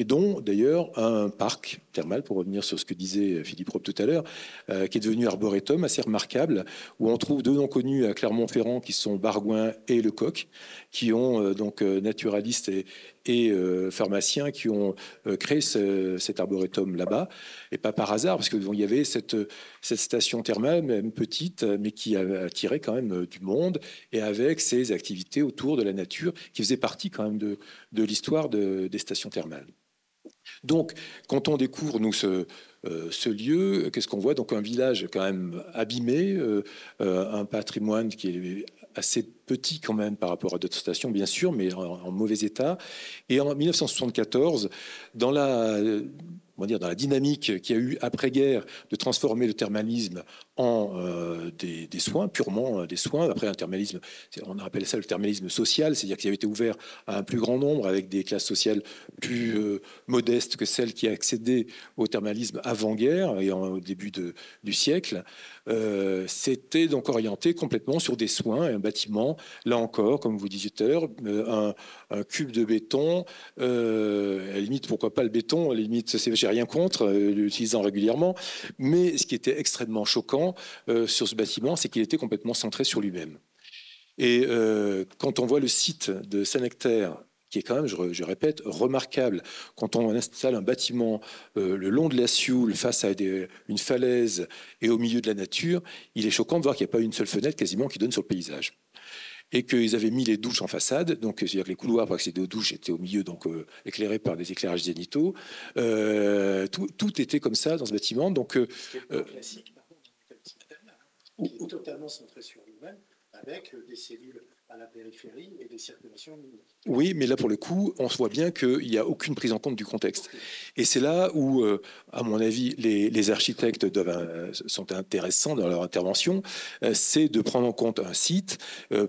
dont d'ailleurs un parc thermal, pour revenir sur ce que disait Philippe Rob tout à l'heure, qui est devenu arboretum, assez remarquable, où on trouve deux noms connus à Clermont-Ferrand, qui sont Bargouin et Lecoq, qui ont donc naturalistes et pharmaciens qui ont créé cet arboretum là-bas, et pas par hasard, parce qu'il y avait cette station thermale, même petite, mais qui attirait quand même du monde, et avec ses activités autour de la nature, qui faisaient partie quand même de l'histoire des stations thermales. Donc, quand on découvre, nous, ce lieu, qu'est-ce qu'on voit? Donc, un village quand même abîmé, un patrimoine qui est assez petit quand même par rapport à d'autres stations, bien sûr, mais en mauvais état. Et en 1974, dans la dynamique qu'il y a eu après-guerre de transformer le thermalisme en des soins, purement des soins. Après, un thermalisme, on appelle ça le thermalisme social, c'est-à-dire qu'il avait été ouvert à un plus grand nombre, avec des classes sociales plus modestes que celles qui accédaient au thermalisme avant-guerre et au début du siècle. C'était donc orienté complètement sur des soins, un bâtiment, là encore, comme vous disiez tout à l'heure, un cube de béton, à la limite, pourquoi pas le béton, à la limite, j'ai rien contre, l'utilisant régulièrement, mais ce qui était extrêmement choquant sur ce bâtiment, c'est qu'il était complètement centré sur lui-même. Et quand on voit le site de Saint-Nectaire, qui est quand même, je répète, remarquable, quand on installe un bâtiment le long de la Sioule, face à une falaise et au milieu de la nature, il est choquant de voir qu'il n'y a pas une seule fenêtre quasiment qui donne sur le paysage. Et qu'ils avaient mis les douches en façade, donc c'est-à-dire que les couloirs pour accéder aux douches étaient au milieu, donc éclairés par des éclairages zénithaux. Tout était comme ça dans ce bâtiment. Donc, classique, par contre, qui est totalement centré sur lui-même, avec des cellules à la périphérie et des circulations minimales. Oui, mais là, pour le coup, on se voit bien qu'il n'y a aucune prise en compte du contexte. Et c'est là où, à mon avis, les architectes sont intéressants dans leur intervention, c'est de prendre en compte un site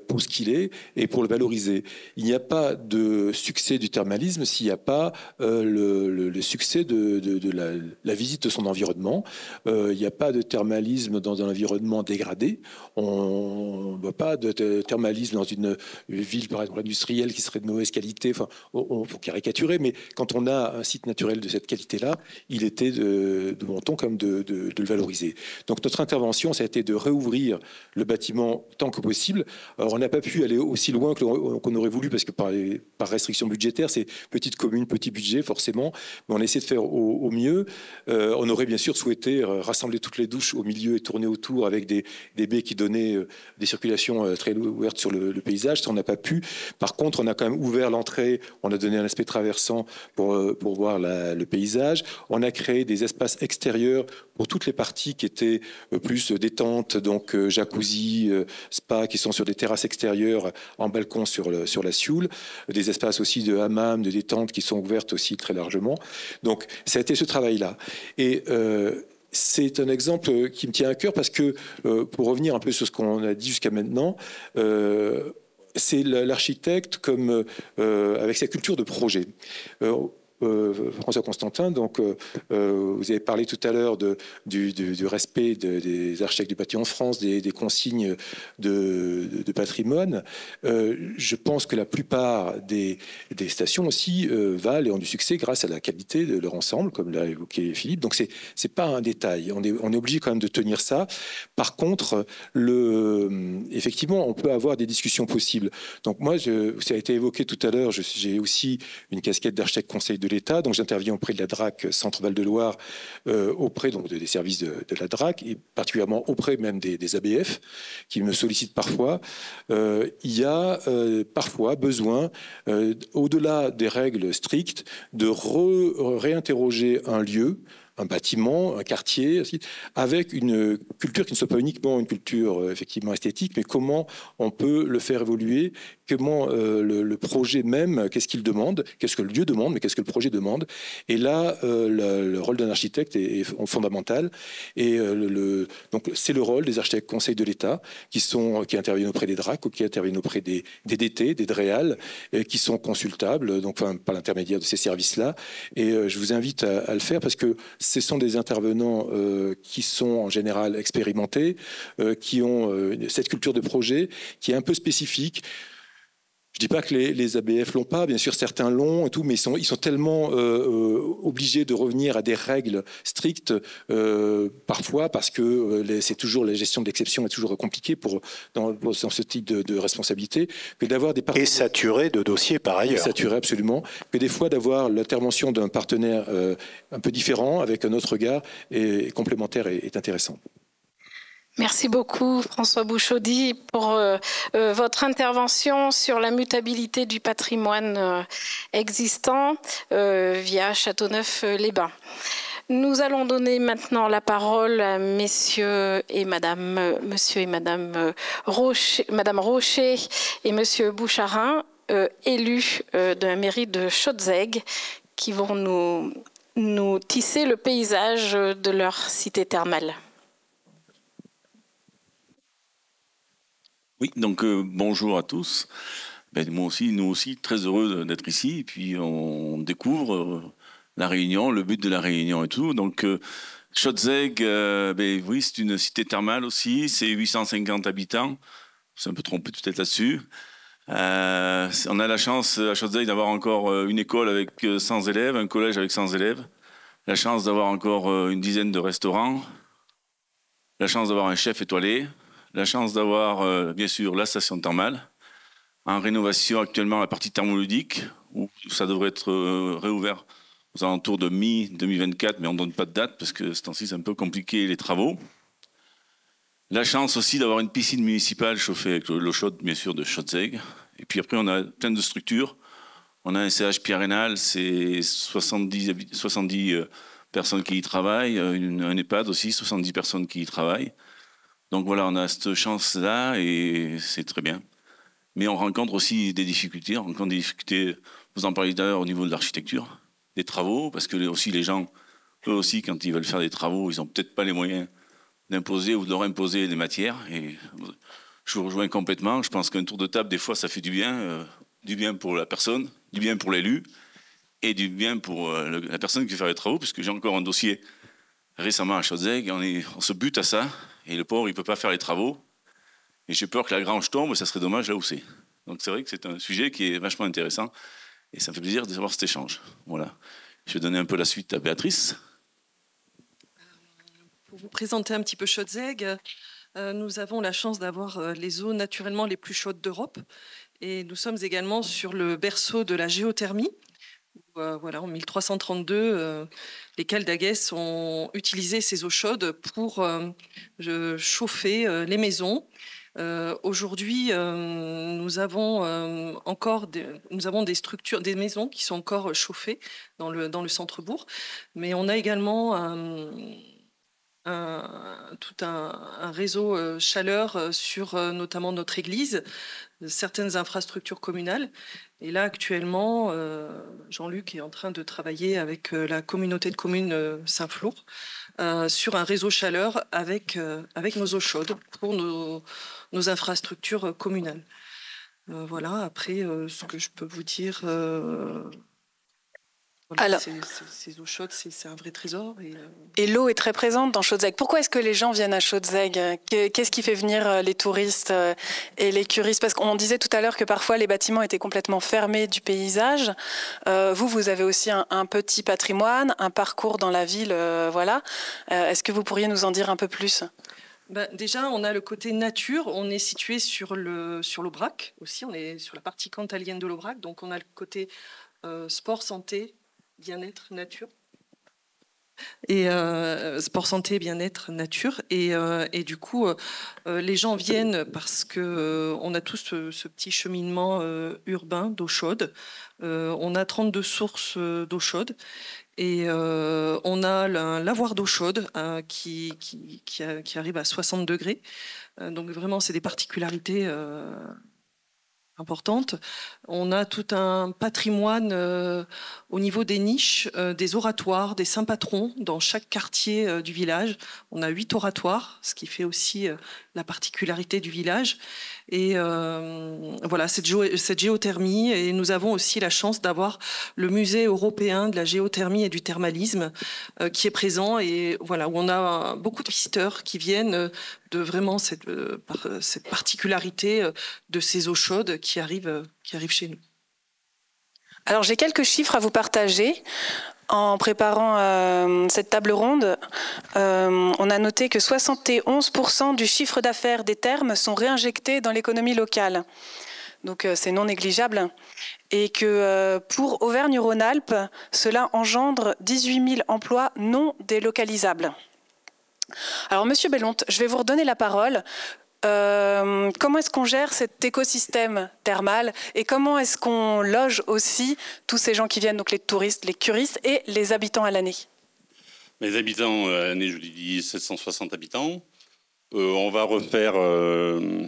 pour ce qu'il est et pour le valoriser. Il n'y a pas de succès du thermalisme s'il n'y a pas le succès de la visite de son environnement. Il n'y a pas de thermalisme dans un environnement dégradé. On ne voit pas de thermalisme dans une ville, par exemple, industrielle qui serait de mauvaise qualité. Enfin, on faut caricaturer, mais quand on a un site naturel de cette qualité-là, il était de mon ton comme de le valoriser. Donc notre intervention, ça a été de réouvrir le bâtiment tant que possible. Alors on n'a pas pu aller aussi loin qu'on aurait voulu, parce que par restriction budgétaire, c'est petite commune, petit budget, forcément, mais on essaie de faire au mieux. On aurait bien sûr souhaité rassembler toutes les douches au milieu et tourner autour avec des baies qui donnaient des circulations très ouvertes sur le paysage. Ça, on n'a pas pu. Par contre, on a quand même ouvert l'entrée, on a donné un aspect traversant pour voir le paysage. On a créé des espaces extérieurs pour toutes les parties qui étaient plus détente, donc jacuzzi, spa, qui sont sur des terrasses extérieures en balcon sur la Sioule. Des espaces aussi de hammam, de détente qui sont ouvertes aussi très largement. Donc, ça a été ce travail-là. Et c'est un exemple qui me tient à cœur parce que, pour revenir un peu sur ce qu'on a dit jusqu'à maintenant, c'est l'architecte comme avec sa culture de projet. François Constantin, donc vous avez parlé tout à l'heure du respect des architectes du bâtiment en France, des consignes de patrimoine. Je pense que la plupart des stations aussi valent et ont du succès grâce à la qualité de leur ensemble, comme l'a évoqué Philippe. Donc c'est pas un détail. On est obligé quand même de tenir ça. Par contre, effectivement, on peut avoir des discussions possibles. Donc moi, ça a été évoqué tout à l'heure. J'ai aussi une casquette d'architecte conseil de de l'État. Donc j'interviens auprès de la DRAC Centre Val-de-Loire, auprès donc, des services de la DRAC, et particulièrement auprès même des ABF, qui me sollicitent parfois. Il y a parfois besoin, au-delà des règles strictes, de réinterroger un lieu, un bâtiment, un quartier, avec une culture qui ne soit pas uniquement une culture effectivement esthétique, mais comment on peut le faire évoluer, comment le projet même, qu'est-ce qu'il demande, qu'est-ce que le lieu demande, mais qu'est-ce que le projet demande. Et là, le rôle d'un architecte est fondamental. Et donc c'est le rôle des architectes conseils de l'État qui interviennent auprès des DRAC ou qui interviennent auprès des DT, des DREAL, qui sont consultables, donc par l'intermédiaire de ces services-là. Et je vous invite à le faire parce que ce sont des intervenants qui sont en général expérimentés, qui ont cette culture de projet qui est un peu spécifique. Je ne dis pas que les ABF l'ont pas, bien sûr certains l'ont et tout, mais ils sont tellement obligés de revenir à des règles strictes parfois parce que c'est toujours la gestion de l'exception est toujours compliquée dans ce type de responsabilité, que d'avoir des partenaires... Et saturé de dossiers par ailleurs. Saturé absolument, que des fois d'avoir l'intervention d'un partenaire un peu différent avec un autre regard et complémentaire est intéressant. Merci beaucoup François Bouchaudy pour votre intervention sur la mutabilité du patrimoine existant via Châteauneuf-les-Bains. Nous allons donner maintenant la parole à monsieur et madame Rocher et monsieur Boucharin, élus de la mairie de Chaudzeg, qui vont nous tisser le paysage de leur cité thermale. Oui, donc bonjour à tous. Nous aussi, très heureux d'être ici. Et puis on découvre la Réunion, le but de la Réunion et tout. Donc Chaudzeg, oui, c'est une cité thermale aussi. C'est 850 habitants. C'est un peu trompé peut-être là-dessus. On a la chance à Chaudzeg d'avoir encore une école avec 100 élèves, un collège avec 100 élèves. La chance d'avoir encore une dizaine de restaurants. La chance d'avoir un chef étoilé. La chance d'avoir, bien sûr, la station thermale, en rénovation actuellement la partie thermoludique, où ça devrait être réouvert aux alentours de mi-2024, mais on ne donne pas de date parce que ce temps-ci, c'est un peu compliqué les travaux. La chance aussi d'avoir une piscine municipale chauffée avec l'eau chaude, bien sûr, de Chaudzeg. Et puis après, on a plein de structures. On a un CH Pierre Rénal, c'est 70 personnes qui y travaillent, un EHPAD aussi, 70 personnes qui y travaillent. Donc voilà, on a cette chance-là et c'est très bien. Mais on rencontre aussi des difficultés. Vous en parliez d'ailleurs au niveau de l'architecture, des travaux, parce que aussi les gens, eux aussi, quand ils veulent faire des travaux, ils n'ont peut-être pas les moyens d'imposer ou de leur imposer des matières. Et je vous rejoins complètement. Je pense qu'un tour de table, des fois, ça fait du bien pour la personne, du bien pour l'élu et du bien pour la personne qui fait les travaux, puisque j'ai encore un dossier récemment à Chaudzeg, on se bute à ça. Et le pauvre, il ne peut pas faire les travaux. Et j'ai peur que la grange tombe, ça serait dommage là où c'est. Donc c'est vrai que c'est un sujet qui est vachement intéressant. Et ça me fait plaisir d'avoir cet échange. Voilà. Je vais donner un peu la suite à Béatrice. Pour vous présenter un petit peu Chaudzeg, nous avons la chance d'avoir les eaux naturellement les plus chaudes d'Europe. Et nous sommes également sur le berceau de la géothermie. Voilà, en 1332, les Caldaguès ont utilisé ces eaux chaudes pour chauffer les maisons. Aujourd'hui, nous avons des structures, des maisons qui sont encore chauffées dans le centre-bourg, mais on a également tout un réseau chaleur sur notamment notre église, certaines infrastructures communales. Et là, actuellement, Jean-Luc est en train de travailler avec la communauté de communes Saint-Flour sur un réseau chaleur avec nos eaux chaudes pour nos infrastructures communales. Voilà, après, ce que je peux vous dire... Voilà, ces eaux chaudes, c'est un vrai trésor. Et l'eau est très présente dans Chaudzeg. Pourquoi est-ce que les gens viennent à Chaudzeg? Qu'est-ce qui fait venir les touristes et les curistes? Parce qu'on disait tout à l'heure que parfois les bâtiments étaient complètement fermés du paysage. Vous avez aussi un petit patrimoine, un parcours dans la ville. Voilà. Est-ce que vous pourriez nous en dire un peu plus? Déjà, on a le côté nature. On est situé sur l'Aubrac aussi. On est sur la partie cantalienne de l'Aubrac. Donc, on a le côté sport, santé, bien-être, nature. Et sport, santé, bien-être, nature. Et du coup, les gens viennent parce qu'on a tous ce petit cheminement urbain d'eau chaude. On a 32 sources d'eau chaude. Et on a un lavoir d'eau chaude qui arrive à 60 degrés. Donc vraiment, c'est des particularités importante. On a tout un patrimoine au niveau des niches, des oratoires, des saints patrons dans chaque quartier du village. On a 8 oratoires, ce qui fait aussi la particularité du village. Et voilà, cette géothermie. Et nous avons aussi la chance d'avoir le musée européen de la géothermie et du thermalisme qui est présent, et voilà, où on a beaucoup de visiteurs qui viennent de vraiment cette particularité de ces eaux chaudes qui arrivent chez nous. Alors j'ai quelques chiffres à vous partager. En préparant cette table ronde, on a noté que 71% du chiffre d'affaires des thermes sont réinjectés dans l'économie locale. Donc c'est non négligeable. Et que pour Auvergne-Rhône-Alpes, cela engendre 18 000 emplois non délocalisables. Alors Monsieur Bellonte, je vais vous redonner la parole. Comment est-ce qu'on gère cet écosystème thermal et comment est-ce qu'on loge aussi tous ces gens qui viennent, donc les touristes, les curistes et les habitants à l'année? Les habitants à l'année, je vous dis 760 habitants. On va refaire le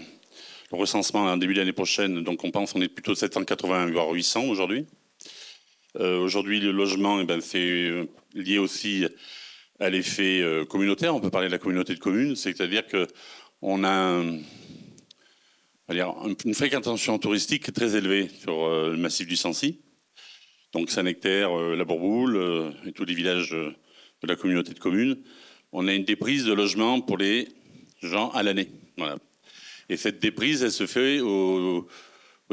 recensement en début d'année prochaine, donc on pense qu'on est plutôt 780 voire 800 aujourd'hui. Aujourd'hui, le logement, c'est lié aussi à l'effet communautaire. On peut parler de la communauté de communes, c'est-à-dire que on a une fréquentation touristique très élevée sur le massif du Sancy. Donc Saint-Nectaire, la Bourboule et tous les villages de la communauté de communes. On a une déprise de logement pour les gens à l'année. Voilà. Et cette déprise, elle se fait au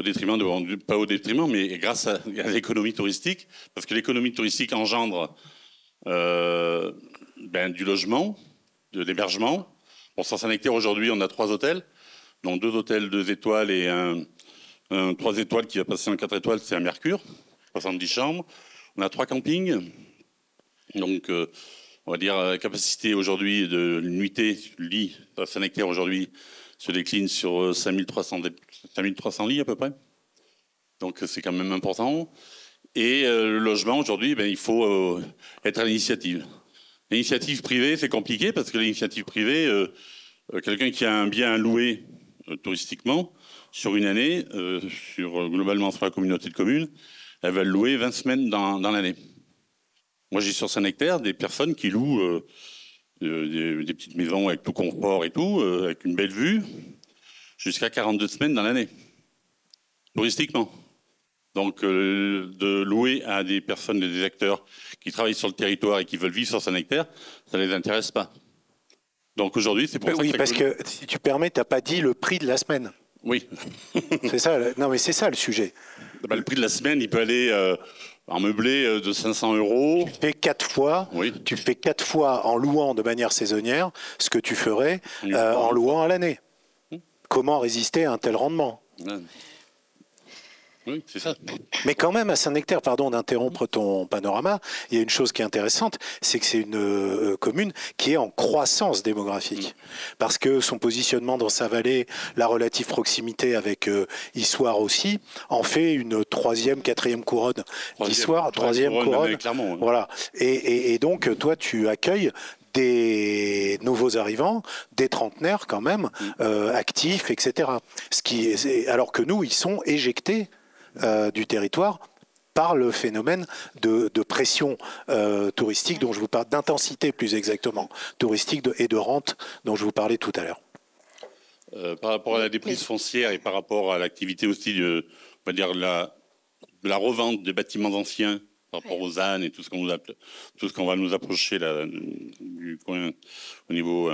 détriment, pas au détriment, mais grâce à l'économie touristique, parce que l'économie touristique engendre du logement, de l'hébergement. Bon, sur Saint-Nectaire, aujourd'hui, on a 3 hôtels, donc 2 hôtels 2 étoiles et un 3 étoiles qui va passer en 4 étoiles, c'est un Mercure, 70 chambres. On a 3 campings, donc on va dire la capacité aujourd'hui de nuitée, lit à Saint-Nectaire aujourd'hui se décline sur 5300 lits à peu près. Donc c'est quand même important. Et le logement aujourd'hui, il faut être à l'initiative. L'initiative privée, c'est compliqué parce que l'initiative privée, quelqu'un qui a un bien à louer touristiquement sur une année, globalement sur la communauté de communes, elle va le louer 20 semaines dans l'année. Moi, j'ai sur Saint-Nectaire des personnes qui louent des petites maisons avec tout confort et tout, avec une belle vue, jusqu'à 42 semaines dans l'année, touristiquement. Donc, de louer à des personnes, des acteurs qui travaillent sur le territoire et qui veulent vivre sur Saint-Nectaire, ça ne les intéresse pas. Donc aujourd'hui, c'est pour ça que... Oui, parce que, si tu permets, tu n'as pas dit le prix de la semaine. Oui. C'est ça, non, mais c'est ça le sujet. Le prix de la semaine, il peut aller en meublé de 500 €. Tu fais 4 fois, oui. Tu fais 4 fois en louant de manière saisonnière ce que tu ferais en louant à l'année. Comment résister à un tel rendement? Oui, c'est ça. Mais quand même, à Saint-Nectaire, pardon d'interrompre ton panorama, il y a une chose qui est intéressante, c'est que c'est une commune qui est en croissance démographique. Parce que son positionnement dans sa vallée, la relative proximité avec Issoire aussi, en fait une 3e, 4e couronne. Issoire, 3e couronne. Clairement, ouais. Voilà. Et donc, toi, tu accueilles des nouveaux arrivants, des trentenaires quand même, actifs, etc. Alors que nous, ils sont éjectés du territoire par le phénomène de pression touristique dont je vous parle, d'intensité plus exactement, touristique et de rente dont je vous parlais tout à l'heure. Par rapport à la déprise foncière et par rapport à l'activité aussi de la revente des bâtiments anciens par rapport aux ânes et tout ce qu'on va nous approcher là, du coin au niveau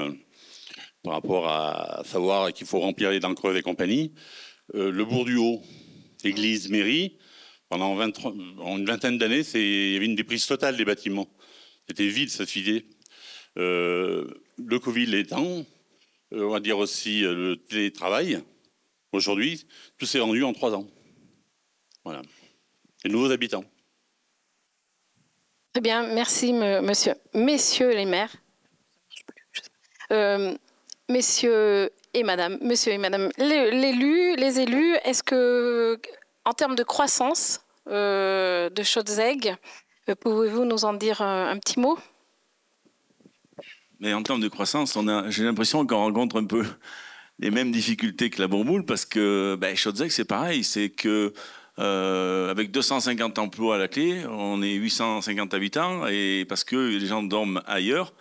par rapport à savoir qu'il faut remplir les dents creuses et compagnie. Le bourg du Haut, église, mairie, pendant une vingtaine d'années, il y avait une déprise totale des bâtiments. C'était vide, ça se vidait. Le Covid l'étant, on va dire aussi le télétravail. Aujourd'hui, tout s'est vendu en 3 ans. Voilà. Les nouveaux habitants. Très bien, merci messieurs les maires. Messieurs et madame, les élus, est-ce que, en termes de croissance de Schötzegg, pouvez-vous nous en dire un petit mot? Mais en termes de croissance, j'ai l'impression qu'on rencontre un peu les mêmes difficultés que la Bourboule, parce que Schötzegg, c'est pareil, c'est que avec 250 emplois à la clé, on est 850 habitants, et parce que les gens dorment ailleurs,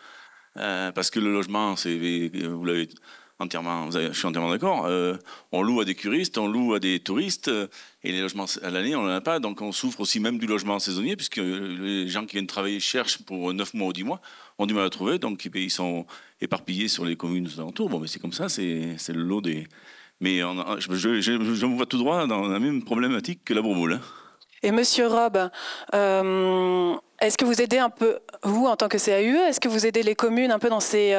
parce que le logement, vous l'avez entièrement, je suis entièrement d'accord, on loue à des curistes, on loue à des touristes, et les logements à l'année, on n'en a pas, donc on souffre aussi même du logement saisonnier, puisque les gens qui viennent travailler cherchent pour 9 mois ou 10 mois, ont du mal à trouver, donc ils sont éparpillés sur les communes alentours. Bon, mais c'est comme ça, c'est le lot des... Mais je me vois tout droit dans la même problématique que la Bourboule. Hein. Et Monsieur Rob, est-ce que vous aidez un peu, vous en tant que CAUE, est-ce que vous aidez les communes un peu dans ces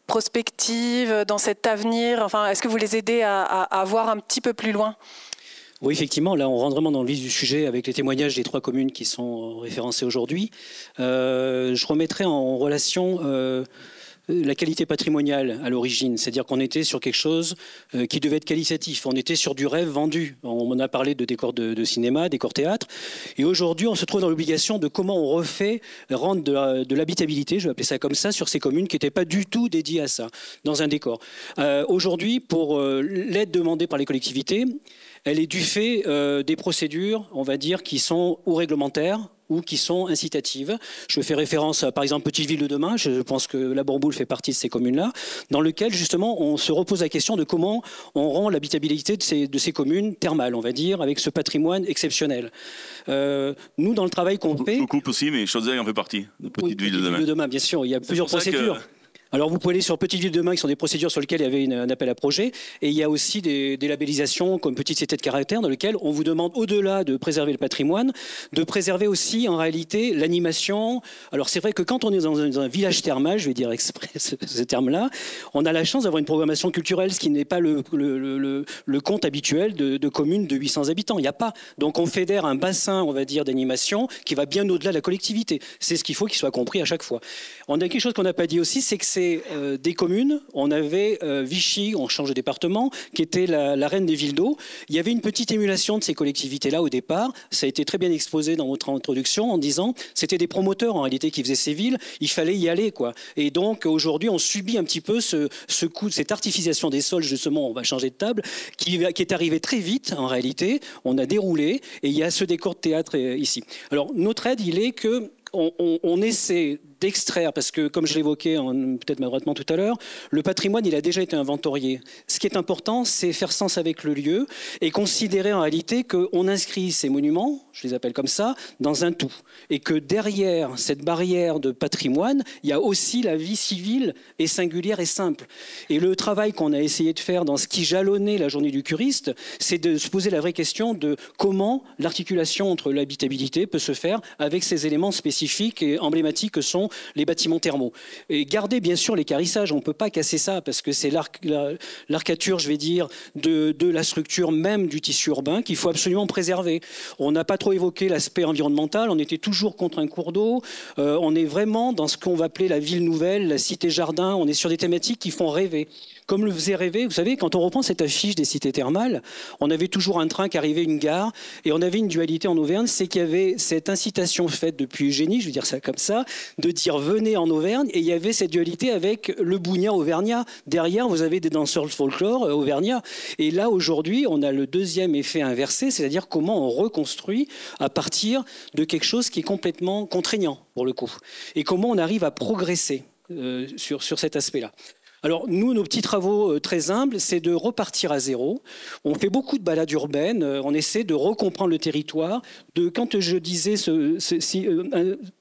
prospectives, dans cet avenir? Enfin, est-ce que vous les aidez à voir un petit peu plus loin? Oui, effectivement, là on rentre vraiment dans le vif du sujet avec les témoignages des 3 communes qui sont référencées aujourd'hui. Je remettrai en relation la qualité patrimoniale à l'origine, c'est-à-dire qu'on était sur quelque chose qui devait être qualitatif, on était sur du rêve vendu. On a parlé de décors de cinéma, décors théâtre, et aujourd'hui on se trouve dans l'obligation de comment on refait, rendre de l'habitabilité, je vais appeler ça comme ça, sur ces communes qui n'étaient pas du tout dédiées à ça, dans un décor. Aujourd'hui, pour l'aide demandée par les collectivités, elle est du fait des procédures, on va dire, qui sont ou réglementaires, ou qui sont incitatives. Je fais référence à, par exemple, Petite Ville de demain, je pense que la Bourboule fait partie de ces communes-là, dans lequel, justement, on se repose la question de comment on rend l'habitabilité de ces communes thermales, on va dire, avec ce patrimoine exceptionnel. Nous, dans le travail qu'on fait... Je vous coupe aussi, mais Schötzegg en fait partie, de Petite Ville de demain. Ville de demain, bien sûr, il y a plusieurs procédures. Alors vous pouvez aller sur Petite Ville de demain, qui sont des procédures sur lesquelles il y avait un appel à projet, et il y a aussi des labellisations comme Petite Cité de caractère, dans lesquelles on vous demande, au-delà de préserver le patrimoine, de préserver aussi en réalité l'animation. Alors c'est vrai que quand on est dans un village thermal, je vais dire exprès ce terme-là, on a la chance d'avoir une programmation culturelle, ce qui n'est pas le compte habituel de communes de 800 habitants. Il n'y a pas. Donc on fédère un bassin, on va dire, d'animation qui va bien au-delà de la collectivité. C'est ce qu'il faut qu'il soit compris à chaque fois. On a quelque chose qu'on n'a pas dit aussi, c'est que c'est des communes. On avait Vichy, on change de département, qui était la reine des villes d'eau. Il y avait une petite émulation de ces collectivités-là au départ. Ça a été très bien exposé dans votre introduction en disant c'était des promoteurs en réalité qui faisaient ces villes. Il fallait y aller, quoi. Et donc aujourd'hui, on subit un petit peu ce coup, cette artificialisation des sols. Justement, on va changer de table, qui est arrivé très vite en réalité. On a déroulé et il y a ce décor de théâtre ici. Alors notre aide, il est que on essaie d'extraire, parce que comme je l'évoquais peut-être maladroitement tout à l'heure, le patrimoine il a déjà été inventorié. Ce qui est important, c'est faire sens avec le lieu et considérer en réalité qu'on inscrit ces monuments, je les appelle comme ça, dans un tout. Et que derrière cette barrière de patrimoine, il y a aussi la vie civile et singulière et simple. Et le travail qu'on a essayé de faire dans ce qui jalonnait la journée du curiste, c'est de se poser la vraie question de comment l'articulation entre l'habitabilité peut se faire avec ces éléments spécifiques et emblématiques que sont les bâtiments thermaux. Et garder bien sûr l'équarrissage, on ne peut pas casser ça parce que c'est l'arcature, je vais dire, de la structure même du tissu urbain qu'il faut absolument préserver. On n'a pas trop évoqué l'aspect environnemental, on était toujours contre un cours d'eau, on est vraiment dans ce qu'on va appeler la ville nouvelle, la cité-jardin, on est sur des thématiques qui font rêver. Comme le faisait rêver, vous savez, quand on reprend cette affiche des cités thermales, on avait toujours un train qui arrivait, une gare, et on avait une dualité en Auvergne, c'est qu'il y avait cette incitation faite depuis Eugénie, je veux dire ça comme ça, de dire venez en Auvergne, et il y avait cette dualité avec le Bougnat auvergnat. Derrière, vous avez des danseurs de folklore auvergnat. Et là, aujourd'hui, on a le deuxième effet inversé, c'est-à-dire comment on reconstruit à partir de quelque chose qui est complètement contraignant, pour le coup. Et comment on arrive à progresser sur cet aspect-là. Alors nous, nos petits travaux très humbles, c'est de repartir à zéro. On fait beaucoup de balades urbaines, on essaie de recomprendre le territoire. Quand je disais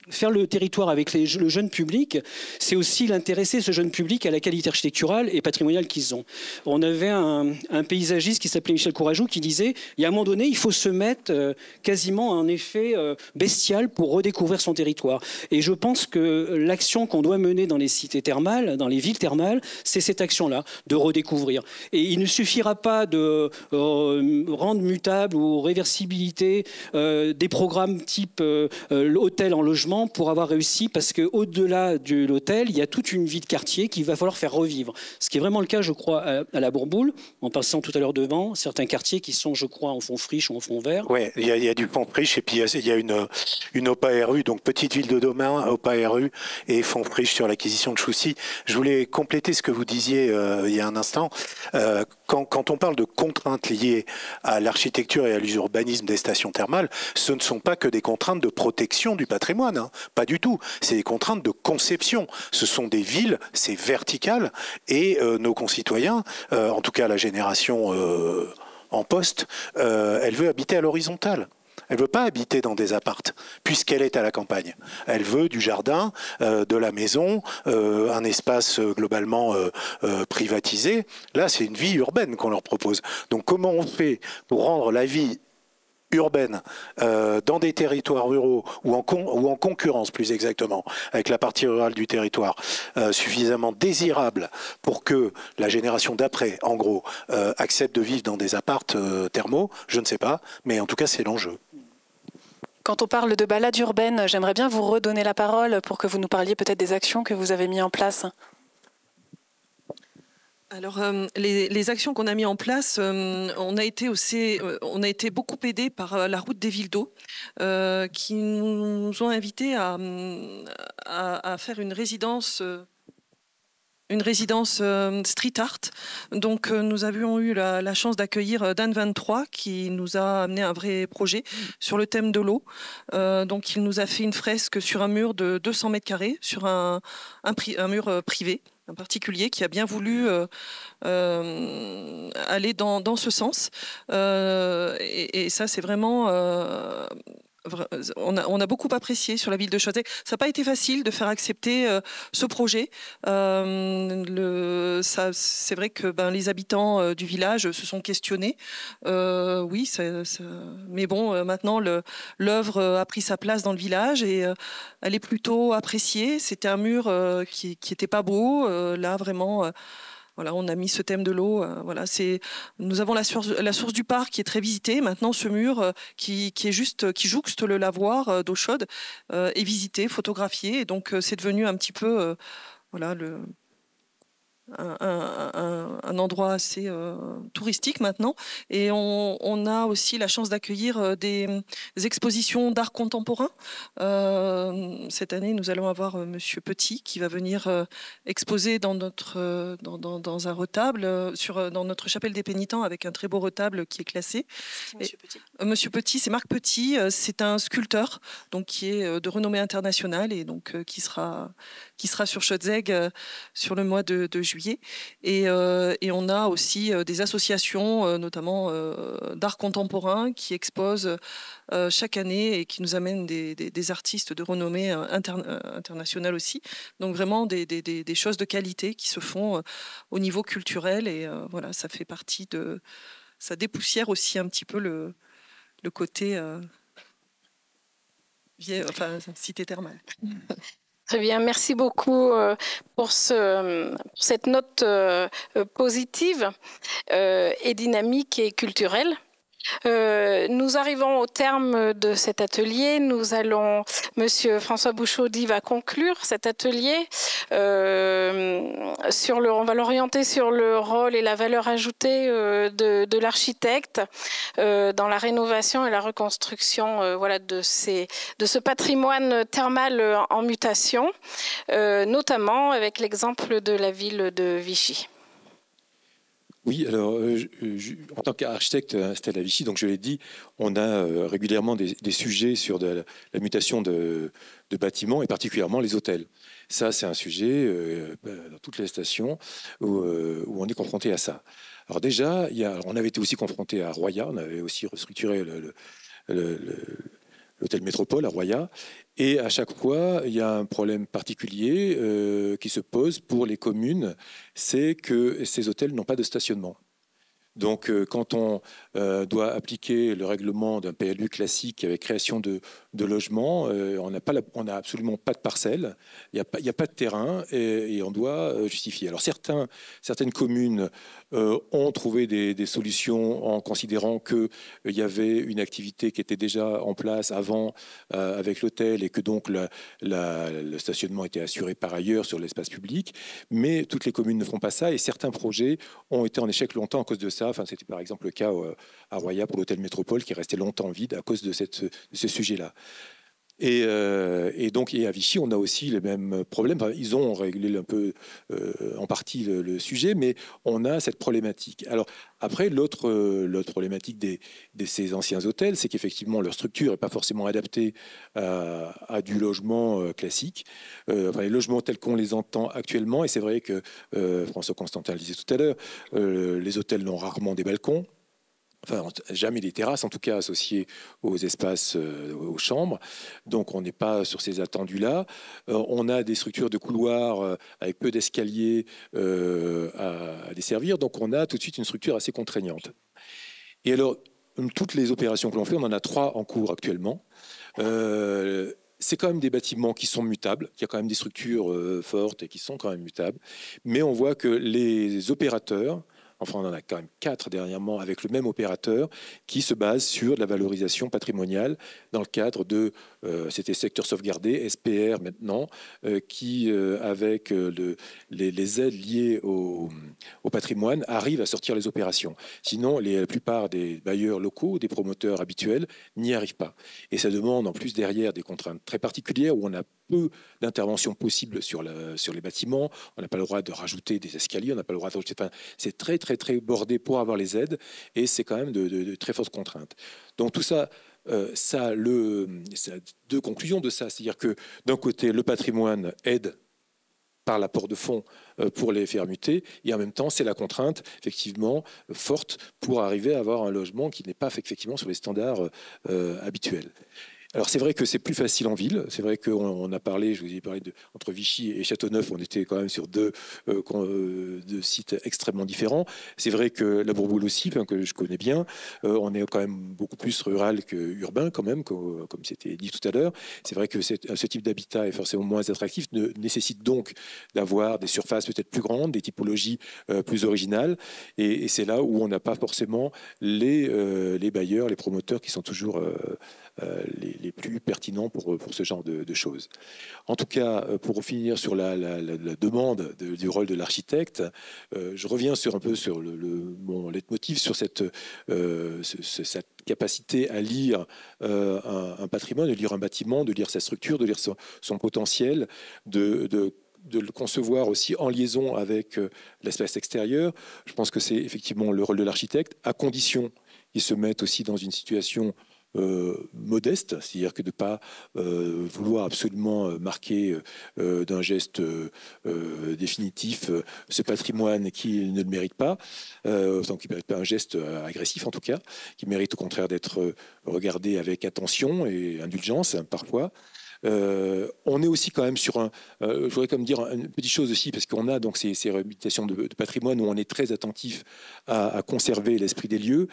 faire le territoire avec le jeune public, c'est aussi l'intéresser, ce jeune public, à la qualité architecturale et patrimoniale qu'ils ont. On avait un paysagiste qui s'appelait Michel Courajou qui disait, il y a un moment donné, il faut se mettre quasiment à un effet bestial pour redécouvrir son territoire. Et je pense que l'action qu'on doit mener dans les cités thermales, dans les villes thermales, c'est cette action-là, de redécouvrir. Et il ne suffira pas de rendre mutable ou réversibilité des programmes type hôtel en logement pour avoir réussi, parce qu'au-delà de l'hôtel, il y a toute une vie de quartier qu'il va falloir faire revivre. Ce qui est vraiment le cas, je crois, à la Bourboule, en passant tout à l'heure devant, certains quartiers qui sont, je crois, en fond friche ou en fond vert. Oui, il y a du fond friche, et puis il y a une OPA-RU, donc petite ville de demain, OPA-RU et fond friche sur l'acquisition de Choussy. Je voulais compléter ce que vous disiez il y a un instant. Quand on parle de contraintes liées à l'architecture et à l'urbanisme des stations thermales, ce ne sont pas que des contraintes de protection du patrimoine, hein. Pas du tout. C'est des contraintes de conception. Ce sont des villes, c'est vertical, et nos concitoyens, en tout cas la génération en poste, elle veut habiter à l'horizontale. Elle ne veut pas habiter dans des appartes, puisqu'elle est à la campagne. Elle veut du jardin, de la maison, un espace globalement privatisé. Là, c'est une vie urbaine qu'on leur propose. Donc comment on fait pour rendre la vie urbaine dans des territoires ruraux ou en concurrence plus exactement avec la partie rurale du territoire suffisamment désirable pour que la génération d'après, en gros, accepte de vivre dans des appartes thermaux, je ne sais pas, mais en tout cas c'est l'enjeu. Quand on parle de balade urbaine, j'aimerais bien vous redonner la parole pour que vous nous parliez peut-être des actions que vous avez mises en place. Alors, les actions qu'on a mis en place, on a été beaucoup aidés par la route des villes d'eau, qui nous ont invités à faire une résidence street art. Donc nous avions eu la chance d'accueillir Dan 23 qui nous a amené un vrai projet sur le thème de l'eau. Donc il nous a fait une fresque sur un mur de 200 mètres carrés, sur un mur privé, un particulier qui a bien voulu aller dans ce sens. Et ça, c'est vraiment... on a beaucoup apprécié sur la ville de Chaudet. Ça n'a pas été facile de faire accepter ce projet. C'est vrai que les habitants du village se sont questionnés. Oui, mais bon, maintenant l'œuvre a pris sa place dans le village et elle est plutôt appréciée. C'était un mur qui n'était pas beau. Là, vraiment... Voilà, on a mis ce thème de l'eau. Voilà, nous avons la source du parc qui est très visitée. Maintenant, ce mur qui jouxte le lavoir d'eau chaude est visité, photographié. Et donc, c'est devenu un petit peu voilà, un endroit assez touristique maintenant. Et on a aussi la chance d'accueillir des expositions d'art contemporain. Cette année, nous allons avoir Monsieur Petit qui va venir exposer dans un retable, dans notre chapelle des pénitents, avec un très beau retable qui est classé. Monsieur Petit. Monsieur Petit, c'est Marc Petit, c'est un sculpteur donc, qui est de renommée internationale et donc, qui sera sur Schötzegg sur le mois de juillet. Et on a aussi des associations, notamment d'art contemporain, qui exposent chaque année et qui nous amènent des artistes de renommée internationale aussi. Donc vraiment des choses de qualité qui se font au niveau culturel. Et voilà, ça fait partie de... Ça dépoussière aussi un petit peu le côté cité thermale. Très bien, merci beaucoup pour cette note positive et dynamique et culturelle. Nous arrivons au terme de cet atelier. Monsieur François Bouchaudy va conclure cet atelier. On va l'orienter sur le rôle et la valeur ajoutée de l'architecte dans la rénovation et la reconstruction de ce patrimoine thermal en mutation, notamment avec l'exemple de la ville de Vichy. Oui, alors en tant qu'architecte installé à Vichy, donc je l'ai dit, on a régulièrement des sujets sur la mutation de bâtiments et particulièrement les hôtels. Ça, c'est un sujet dans toutes les stations où on est confronté à ça. Alors déjà, on avait été aussi confronté à Roya, on avait aussi restructuré le l'hôtel Métropole à Roya. Et à chaque fois, il y a un problème particulier qui se pose pour les communes, c'est que ces hôtels n'ont pas de stationnement. Donc, quand on doit appliquer le règlement d'un PLU classique avec création de logements, on n'a absolument pas de parcelle, il n'y a pas de terrain et on doit justifier. Alors, certaines communes ont trouvé des solutions en considérant qu'il y avait une activité qui était déjà en place avant avec l'hôtel et que donc le stationnement était assuré par ailleurs sur l'espace public. Mais toutes les communes ne font pas ça et certains projets ont été en échec longtemps à cause de ça. Enfin, c'était par exemple le cas à Roya pour l'hôtel Métropole qui est resté longtemps vide à cause de ce sujet-là. Et donc, à Vichy, on a aussi les mêmes problèmes. Enfin, ils ont réglé un peu en partie le sujet, mais on a cette problématique. Alors, après, l'autre problématique de ces anciens hôtels, c'est qu'effectivement, leur structure n'est pas forcément adaptée à du logement classique. Enfin, les logements tels qu'on les entend actuellement, et c'est vrai que François Constantin le disait tout à l'heure, les hôtels n'ont rarement des balcons. Enfin, jamais des terrasses, en tout cas associées aux espaces, aux chambres. Donc, on n'est pas sur ces attendus-là. On a des structures de couloirs avec peu d'escaliers à desservir. Donc, on a tout de suite une structure assez contraignante. Et alors, toutes les opérations que l'on fait, on en a 3 en cours actuellement. C'est quand même des bâtiments qui sont mutables, qui a quand même des structures fortes et qui sont quand même mutables. Mais on voit que les opérateurs, enfin, on en a quand même 4 dernièrement avec le même opérateur qui se base sur la valorisation patrimoniale dans le cadre de, c'était secteur sauvegardé, SPR maintenant, qui, avec les aides liées au patrimoine, arrive à sortir les opérations. Sinon, la plupart des bailleurs locaux, des promoteurs habituels, n'y arrivent pas. Et ça demande en plus derrière des contraintes très particulières où on a peu d'interventions possibles sur les bâtiments. On n'a pas le droit de rajouter des escaliers, on n'a pas le droit de rajouter... Enfin, c'est très, très, très bordé pour avoir les aides et c'est quand même de très fortes contraintes. Donc tout ça, ça a 2 conclusions de ça. C'est-à-dire que d'un côté, le patrimoine aide par l'apport de fonds pour les faire muter, et en même temps, c'est la contrainte, effectivement, forte pour arriver à avoir un logement qui n'est pas effectivement sur les standards habituels. Alors c'est vrai que c'est plus facile en ville. C'est vrai qu'on a parlé, je vous ai parlé entre Vichy et Châteauneuf, on était quand même sur deux sites extrêmement différents. C'est vrai que la Bourboule aussi, que je connais bien, on est quand même beaucoup plus rural qu'urbain quand même, comme c'était dit tout à l'heure. C'est vrai que ce type d'habitat est forcément moins attractif, nécessite donc d'avoir des surfaces peut-être plus grandes, des typologies plus originales. Et c'est là où on n'a pas forcément les bailleurs, les promoteurs qui sont toujours les plus pertinents pour ce genre de choses. En tout cas, pour finir sur la demande du rôle de l'architecte, je reviens un peu sur mon leitmotiv, sur cette capacité à lire un patrimoine, de lire un bâtiment, de lire sa structure, de lire son potentiel, de le concevoir aussi en liaison avec l'espace extérieur. Je pense que c'est effectivement le rôle de l'architecte, à condition qu'il se mette aussi dans une situation modeste, c'est-à-dire que de ne pas vouloir absolument marquer d'un geste définitif ce patrimoine qui ne le mérite pas, donc qui ne mérite pas un geste agressif en tout cas, qui mérite au contraire d'être regardé avec attention et indulgence parfois. On est aussi quand même sur je voudrais comme dire une petite chose aussi, parce qu'on a donc ces réhabilitations de patrimoine où on est très attentif à conserver l'esprit des lieux.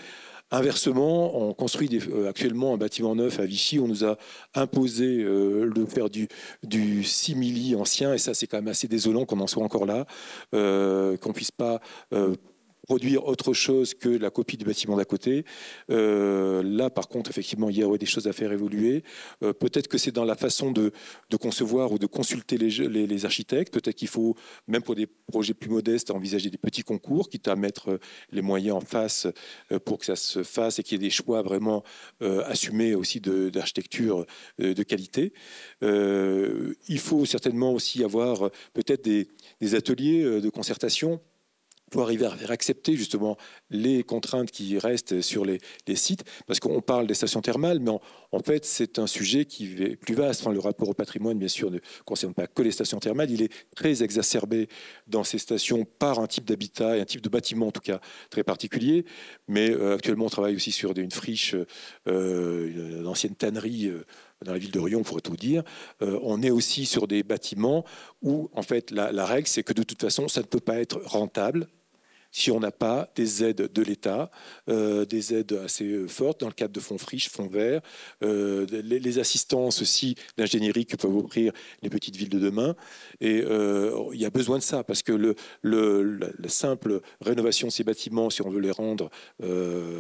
Inversement, on construit actuellement un bâtiment neuf à Vichy. On nous a imposé de faire du simili ancien, et ça c'est quand même assez désolant qu'on en soit encore là, qu'on puisse pas produire autre chose que la copie du bâtiment d'à côté. Là, par contre, effectivement, il y a des choses à faire évoluer. Peut-être que c'est dans la façon de concevoir ou de consulter les architectes. Peut-être qu'il faut, même pour des projets plus modestes, envisager des petits concours, quitte à mettre les moyens en face pour que ça se fasse et qu'il y ait des choix vraiment assumés aussi d'architecture de qualité. Il faut certainement aussi avoir peut-être des ateliers de concertation pour arriver à faire accepter justement les contraintes qui restent sur les sites, parce qu'on parle des stations thermales, mais en fait c'est un sujet qui est plus vaste. Enfin, le rapport au patrimoine, bien sûr, ne concerne pas que les stations thermales, il est très exacerbé dans ces stations par un type d'habitat et un type de bâtiment en tout cas très particulier, mais actuellement on travaille aussi sur une friche, une ancienne tannerie dans la ville de Riom, on pourrait tout dire. On est aussi sur des bâtiments où en fait la règle c'est que de toute façon ça ne peut pas être rentable si on n'a pas des aides de l'État, des aides assez fortes dans le cadre de fonds friches, fonds verts, les assistances aussi d'ingénierie que peuvent offrir les petites villes de demain. Et il y a besoin de ça, parce que la simple rénovation de ces bâtiments, si on veut les rendre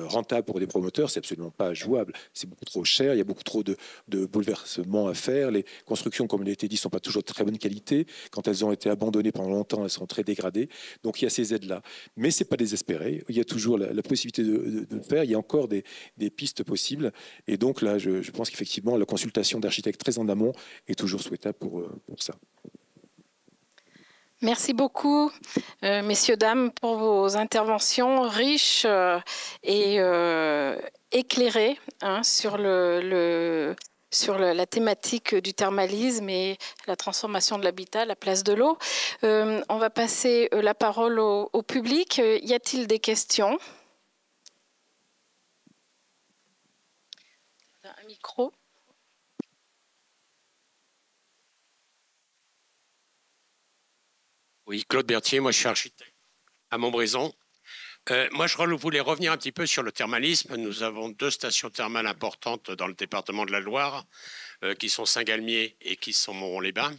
rentables pour des promoteurs, c'est absolument pas jouable. C'est beaucoup trop cher, il y a beaucoup trop de bouleversements à faire. Les constructions, comme il a été dit, ne sont pas toujours de très bonne qualité. Quand elles ont été abandonnées pendant longtemps, elles sont très dégradées. Donc il y a ces aides-là. Mais ce n'est pas désespéré. Il y a toujours la possibilité de le faire. Il y a encore des pistes possibles. Et donc là, je pense qu'effectivement, la consultation d'architectes très en amont est toujours souhaitable pour ça. Merci beaucoup, messieurs, dames, pour vos interventions riches et éclairées sur la thématique du thermalisme et la transformation de l'habitat, la place de l'eau. On va passer la parole au public. Y a-t-il des questions? Un micro. Oui, Claude Berthier, moi je suis architecte à Montbrison. Moi, je voulais revenir un petit peu sur le thermalisme. Nous avons 2 stations thermales importantes dans le département de la Loire, qui sont Saint-Galmier et qui sont Moron-les-Bains.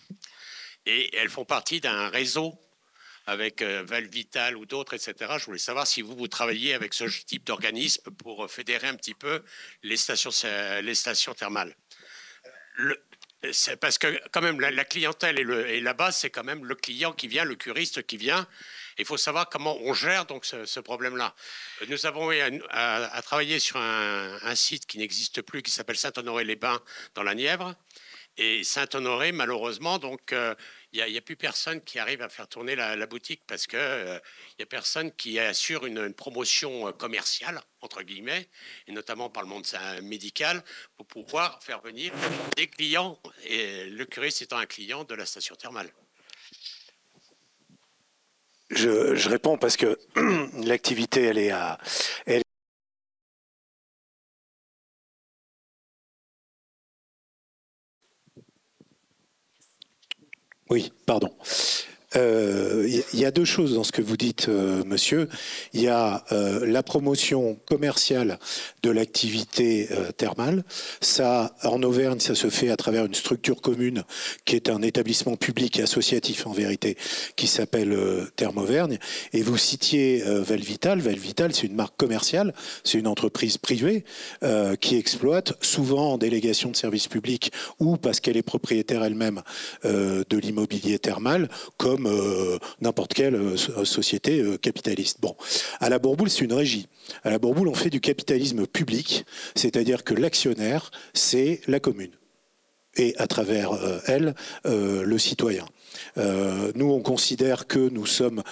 Et elles font partie d'un réseau avec Valvital ou d'autres, etc. Je voulais savoir si vous travaillez avec ce type d'organisme pour fédérer un petit peu les stations thermales. Parce que quand même, la clientèle et la base, c'est quand même le client qui vient, le curiste qui vient. Il faut savoir comment on gère donc ce problème-là. Nous avons eu à travailler sur un site qui n'existe plus, qui s'appelle Saint-Honoré-les-Bains dans la Nièvre. Et Saint-Honoré, malheureusement, donc il n'y a plus personne qui arrive à faire tourner la boutique parce qu'il n'y a personne qui assure une promotion commerciale, entre guillemets, et notamment par le monde médical, pour pouvoir faire venir des clients, et le curiste étant un client de la station thermale. Je réponds parce que l'activité, elle est à... Oui, pardon. Il y a 2 choses dans ce que vous dites, monsieur. Il y a la promotion commerciale de l'activité thermale. Ça, en Auvergne, ça se fait à travers une structure commune qui est un établissement public et associatif, en vérité, qui s'appelle Thermauvergne. Et vous citiez Valvital. Valvital, c'est une marque commerciale, c'est une entreprise privée qui exploite, souvent en délégation de service public ou parce qu'elle est propriétaire elle-même de l'immobilier thermal, comme n'importe quelle société capitaliste. Bon, à la Bourboule, c'est une régie. À la Bourboule, on fait du capitalisme public, c'est-à-dire que l'actionnaire, c'est la commune. Et à travers elle, le citoyen. Nous, on considère que nous sommes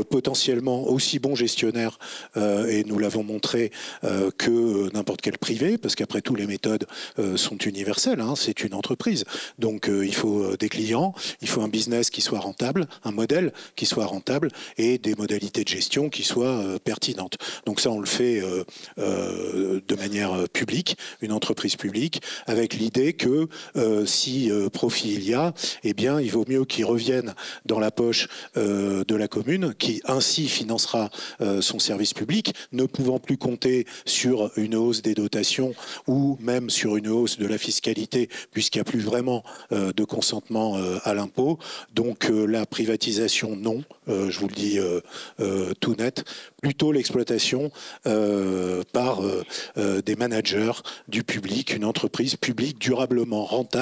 potentiellement aussi bons gestionnaires, et nous l'avons montré, que n'importe quel privé, parce qu'après tout, les méthodes sont universelles, hein, c'est une entreprise. Donc, il faut des clients, il faut un business qui soit rentable, un modèle qui soit rentable, et des modalités de gestion qui soient pertinentes. Donc ça, on le fait de manière publique, une entreprise publique, avec l'idée que si profit il y a, eh bien, il vaut mieux qu'ils reviennent dans la poche de la commune, qui ainsi financera son service public, ne pouvant plus compter sur une hausse des dotations ou même sur une hausse de la fiscalité, puisqu'il n'y a plus vraiment de consentement à l'impôt. Donc la privatisation, non, je vous le dis tout net, plutôt l'exploitation par des managers du public, une entreprise publique durablement rentable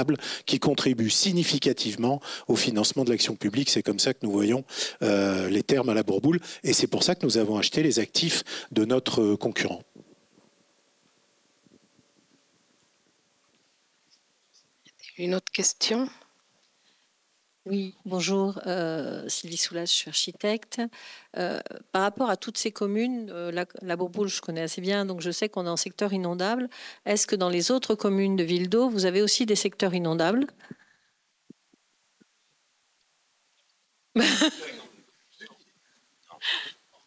qui contribue significativement au financement de l'action publique. C'est comme ça que nous voyons les termes à la Bourboule, et c'est pour ça que nous avons acheté les actifs de notre concurrent. Une autre question? Oui, bonjour, Sylvie Soulages, je suis architecte. Par rapport à toutes ces communes, la Bourboule, je connais assez bien, donc je sais qu'on est en secteur inondable. Est-ce que dans les autres communes de Ville d'Eau, vous avez aussi des secteurs inondables?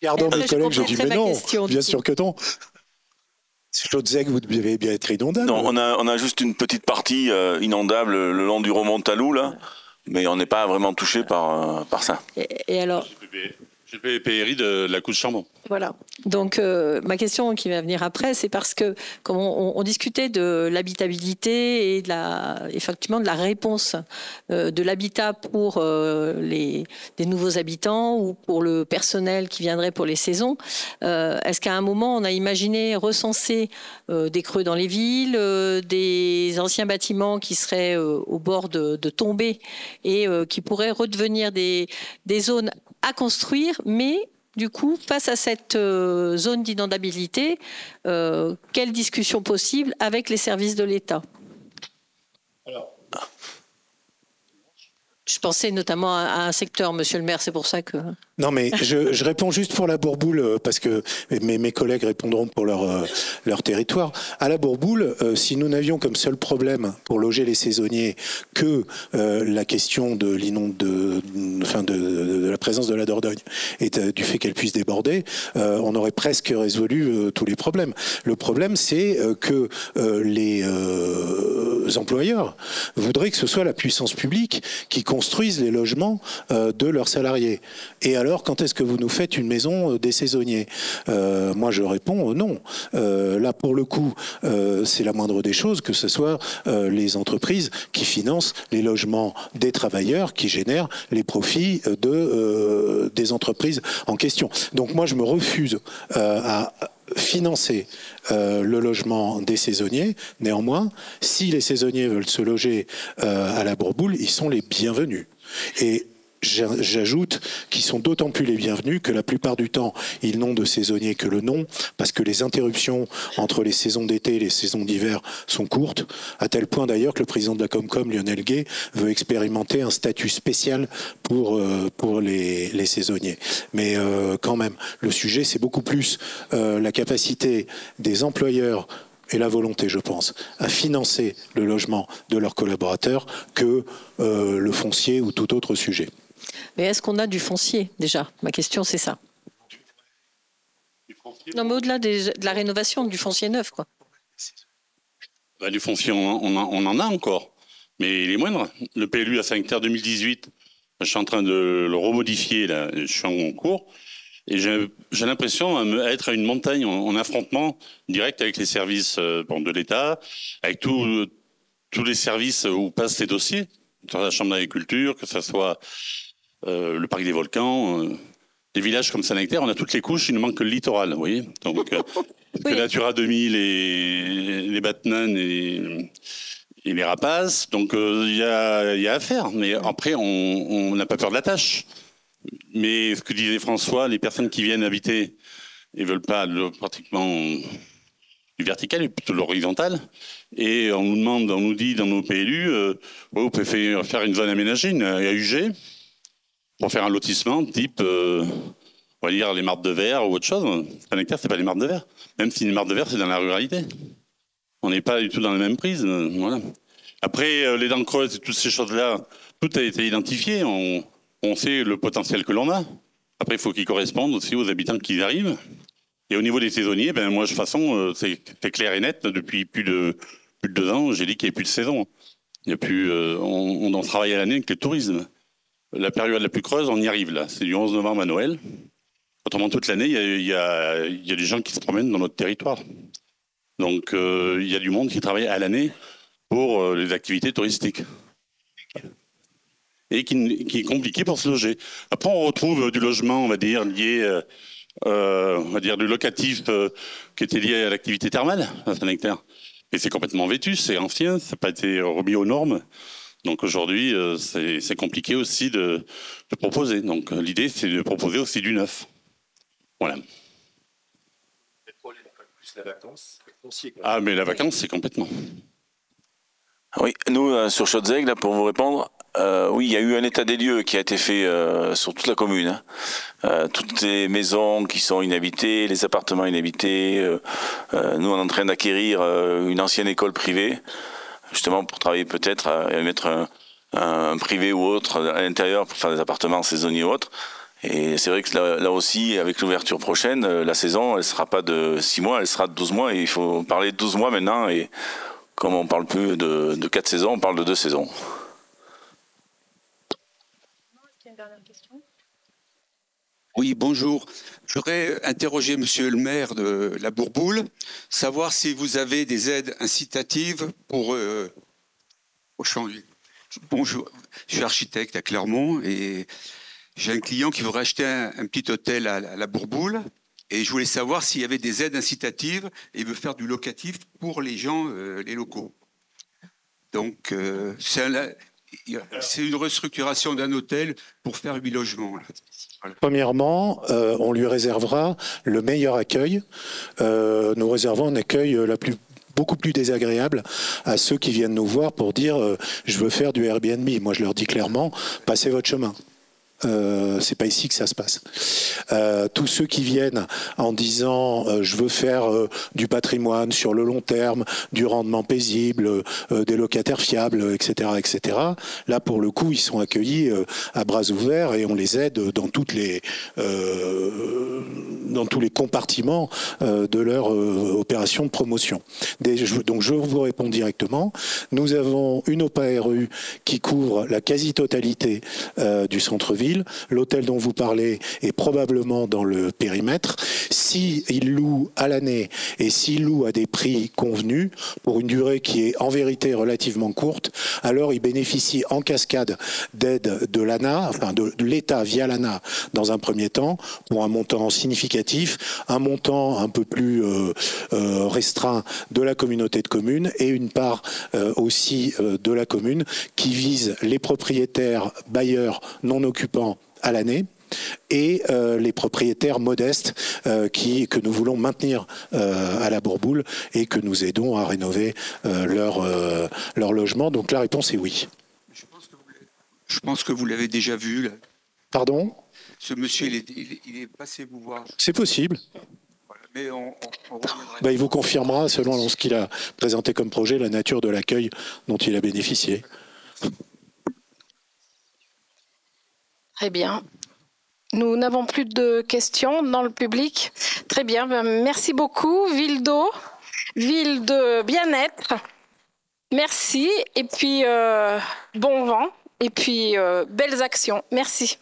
Regardons mes collègues, je dis mais non, question, bien sûr que non. Chaudzec, vous devez bien être inondable. Non, on a juste une petite partie inondable le long du Romontalou, là, mais on n'est pas vraiment touché par ça. Et alors GPPRI de la couche Chambon. Voilà. Donc, ma question qui va venir après, c'est parce que, comme on discutait de l'habitabilité et effectivement de la réponse de l'habitat pour des nouveaux habitants ou pour le personnel qui viendrait pour les saisons, est-ce qu'à un moment, on a imaginé recenser des creux dans les villes, des anciens bâtiments qui seraient au bord de tomber et qui pourraient redevenir des zones à construire, mais du coup, face à cette zone d'inondabilité, quelle discussion possible avec les services de l'État? Je pensais notamment à un secteur, monsieur le maire, c'est pour ça que... Non, mais je réponds juste pour la Bourboule, parce que mes collègues répondront pour leur territoire. À la Bourboule, si nous n'avions comme seul problème pour loger les saisonniers que la question de la présence de la Dordogne et du fait qu'elle puisse déborder, on aurait presque résolu tous les problèmes. Le problème, c'est que les employeurs voudraient que ce soit la puissance publique qui construise les logements de leurs salariés. Et alors, quand est-ce que vous nous faites une maison des saisonniers? Moi, je réponds non. Là, pour le coup, c'est la moindre des choses que ce soit les entreprises qui financent les logements des travailleurs qui génèrent les profits des entreprises en question. Donc moi, je me refuse à financer le logement des saisonniers. Néanmoins, si les saisonniers veulent se loger à la Bourboule, ils sont les bienvenus. Et j'ajoute qu'ils sont d'autant plus les bienvenus que la plupart du temps, ils n'ont de saisonniers que le nom, parce que les interruptions entre les saisons d'été et les saisons d'hiver sont courtes, à tel point d'ailleurs que le président de la Comcom, Lionel Gay, veut expérimenter un statut spécial pour les saisonniers. Mais quand même, le sujet, c'est beaucoup plus la capacité des employeurs et la volonté, je pense, à financer le logement de leurs collaborateurs que le foncier ou tout autre sujet. Mais est-ce qu'on a du foncier, déjà? Ma question, c'est ça. Non, mais au-delà de la rénovation, du foncier neuf, quoi. Bah, du foncier, on en a encore, mais il est moindre. Le PLU à 5 hectares 2018, je suis en train de le remodifier, là, je suis en cours. Et j'ai l'impression à être à une montagne en affrontement direct avec les services de l'État, avec tous les services où passent les dossiers, que ce soit la Chambre d'agriculture, que ce soit le Parc des Volcans, des villages comme Saint-Nectaire, on a toutes les couches, il nous manque que le littoral, vous voyez. Donc, que Natura 2000 et les Batman et les rapaces, donc il y a à faire. Mais après, on n'a pas peur de la tâche. Mais ce que disait François, les personnes qui viennent habiter et veulent pas pratiquement du vertical, mais plutôt de l'horizontal. Et on nous dit dans nos PLU, vous pouvez faire une zone aménagée, une AUG, pour faire un lotissement type, on va dire les martres de verre ou autre chose. Saint-Nectaire, c'est pas les martres de verre. Même si les martres de verre, c'est dans la ruralité. On n'est pas du tout dans la même prise. Voilà. Après, les dents creuses et toutes ces choses-là, tout a été identifié. On sait le potentiel que l'on a. Après, il faut qu'ils correspondent aussi aux habitants qui arrivent. Et au niveau des saisonniers, moi, de toute façon, c'est clair et net. Depuis plus de 2 ans, j'ai dit qu'il n'y avait plus de saison. Il y a plus, on en travaille à l'année avec le tourisme. La période la plus creuse, on y arrive là. C'est du 11 novembre à Noël. Autrement, toute l'année, il y a des gens qui se promènent dans notre territoire. Donc, il y a du monde qui travaille à l'année pour les activités touristiques. Et qui est compliqué pour se loger. Après, on retrouve du logement, on va dire, lié, du locatif qui était lié à l'activité thermale à Saint-Nectaire. Et c'est complètement vétus, c'est ancien, ça n'a pas été remis aux normes. Donc aujourd'hui, c'est compliqué aussi de proposer. Donc l'idée, c'est de proposer aussi du neuf. Voilà. Le problème, plus la vacance. Mais la vacance, c'est complètement. Oui, nous, sur Chaudzec, là, pour vous répondre, Oui, il y a eu un état des lieux qui a été fait sur toute la commune. Toutes les maisons qui sont inhabitées, les appartements inhabités. Nous, on est en train d'acquérir une ancienne école privée, justement pour travailler peut-être à mettre un privé ou autre à l'intérieur pour faire des appartements saisonniers ou autres. Et c'est vrai que là aussi, avec l'ouverture prochaine, la saison, elle ne sera pas de 6 mois, elle sera de 12 mois. Et il faut parler de 12 mois maintenant. Et comme on ne parle plus de 4 saisons, on parle de 2 saisons. Oui, bonjour. J'aurais interrogé monsieur le maire de la Bourboule, savoir si vous avez des aides incitatives pour changer. Bonjour, je suis architecte à Clermont et j'ai un client qui veut racheter un petit hôtel à la Bourboule et je voulais savoir s'il y avait des aides incitatives et il veut faire du locatif pour les gens, les locaux. Donc, c'est une restructuration d'un hôtel pour faire 8 logements. Là. Voilà. Premièrement, on lui réservera le meilleur accueil. Nous réservons un accueil beaucoup plus désagréable à ceux qui viennent nous voir pour dire je veux faire du Airbnb. Moi, je leur dis clairement, passez votre chemin. C'est pas ici que ça se passe. Tous ceux qui viennent en disant je veux faire du patrimoine sur le long terme, du rendement paisible, des locataires fiables, etc., etc. Là, pour le coup, ils sont accueillis à bras ouverts et on les aide dans tous les compartiments de leur opération de promotion. Donc, je vous réponds directement. Nous avons une OPARU qui couvre la quasi-totalité du centre-ville. L'hôtel dont vous parlez est probablement dans le périmètre. S'il loue à l'année et s'il loue à des prix convenus, pour une durée qui est en vérité relativement courte, alors il bénéficie en cascade d'aide de l'ANA, enfin de l'État via l'ANA dans un premier temps, pour un montant significatif, un montant un peu plus restreint de la communauté de communes et une part aussi de la commune qui vise les propriétaires bailleurs non occupants à l'année et les propriétaires modestes que nous voulons maintenir à la Bourboule et que nous aidons à rénover leur logement. Donc la réponse est oui. Je pense que vous l'avez déjà vu. Là. Pardon ? Ce monsieur, il est passé vous voir. C'est possible. Voilà. Mais on il vous confirmera, selon ce qu'il a présenté comme projet, la nature de l'accueil dont il a bénéficié. Très bien. Nous n'avons plus de questions dans le public. Très bien. Merci beaucoup. Ville d'eau, ville de bien-être. Merci. Et puis, bon vent. Et puis, belles actions. Merci.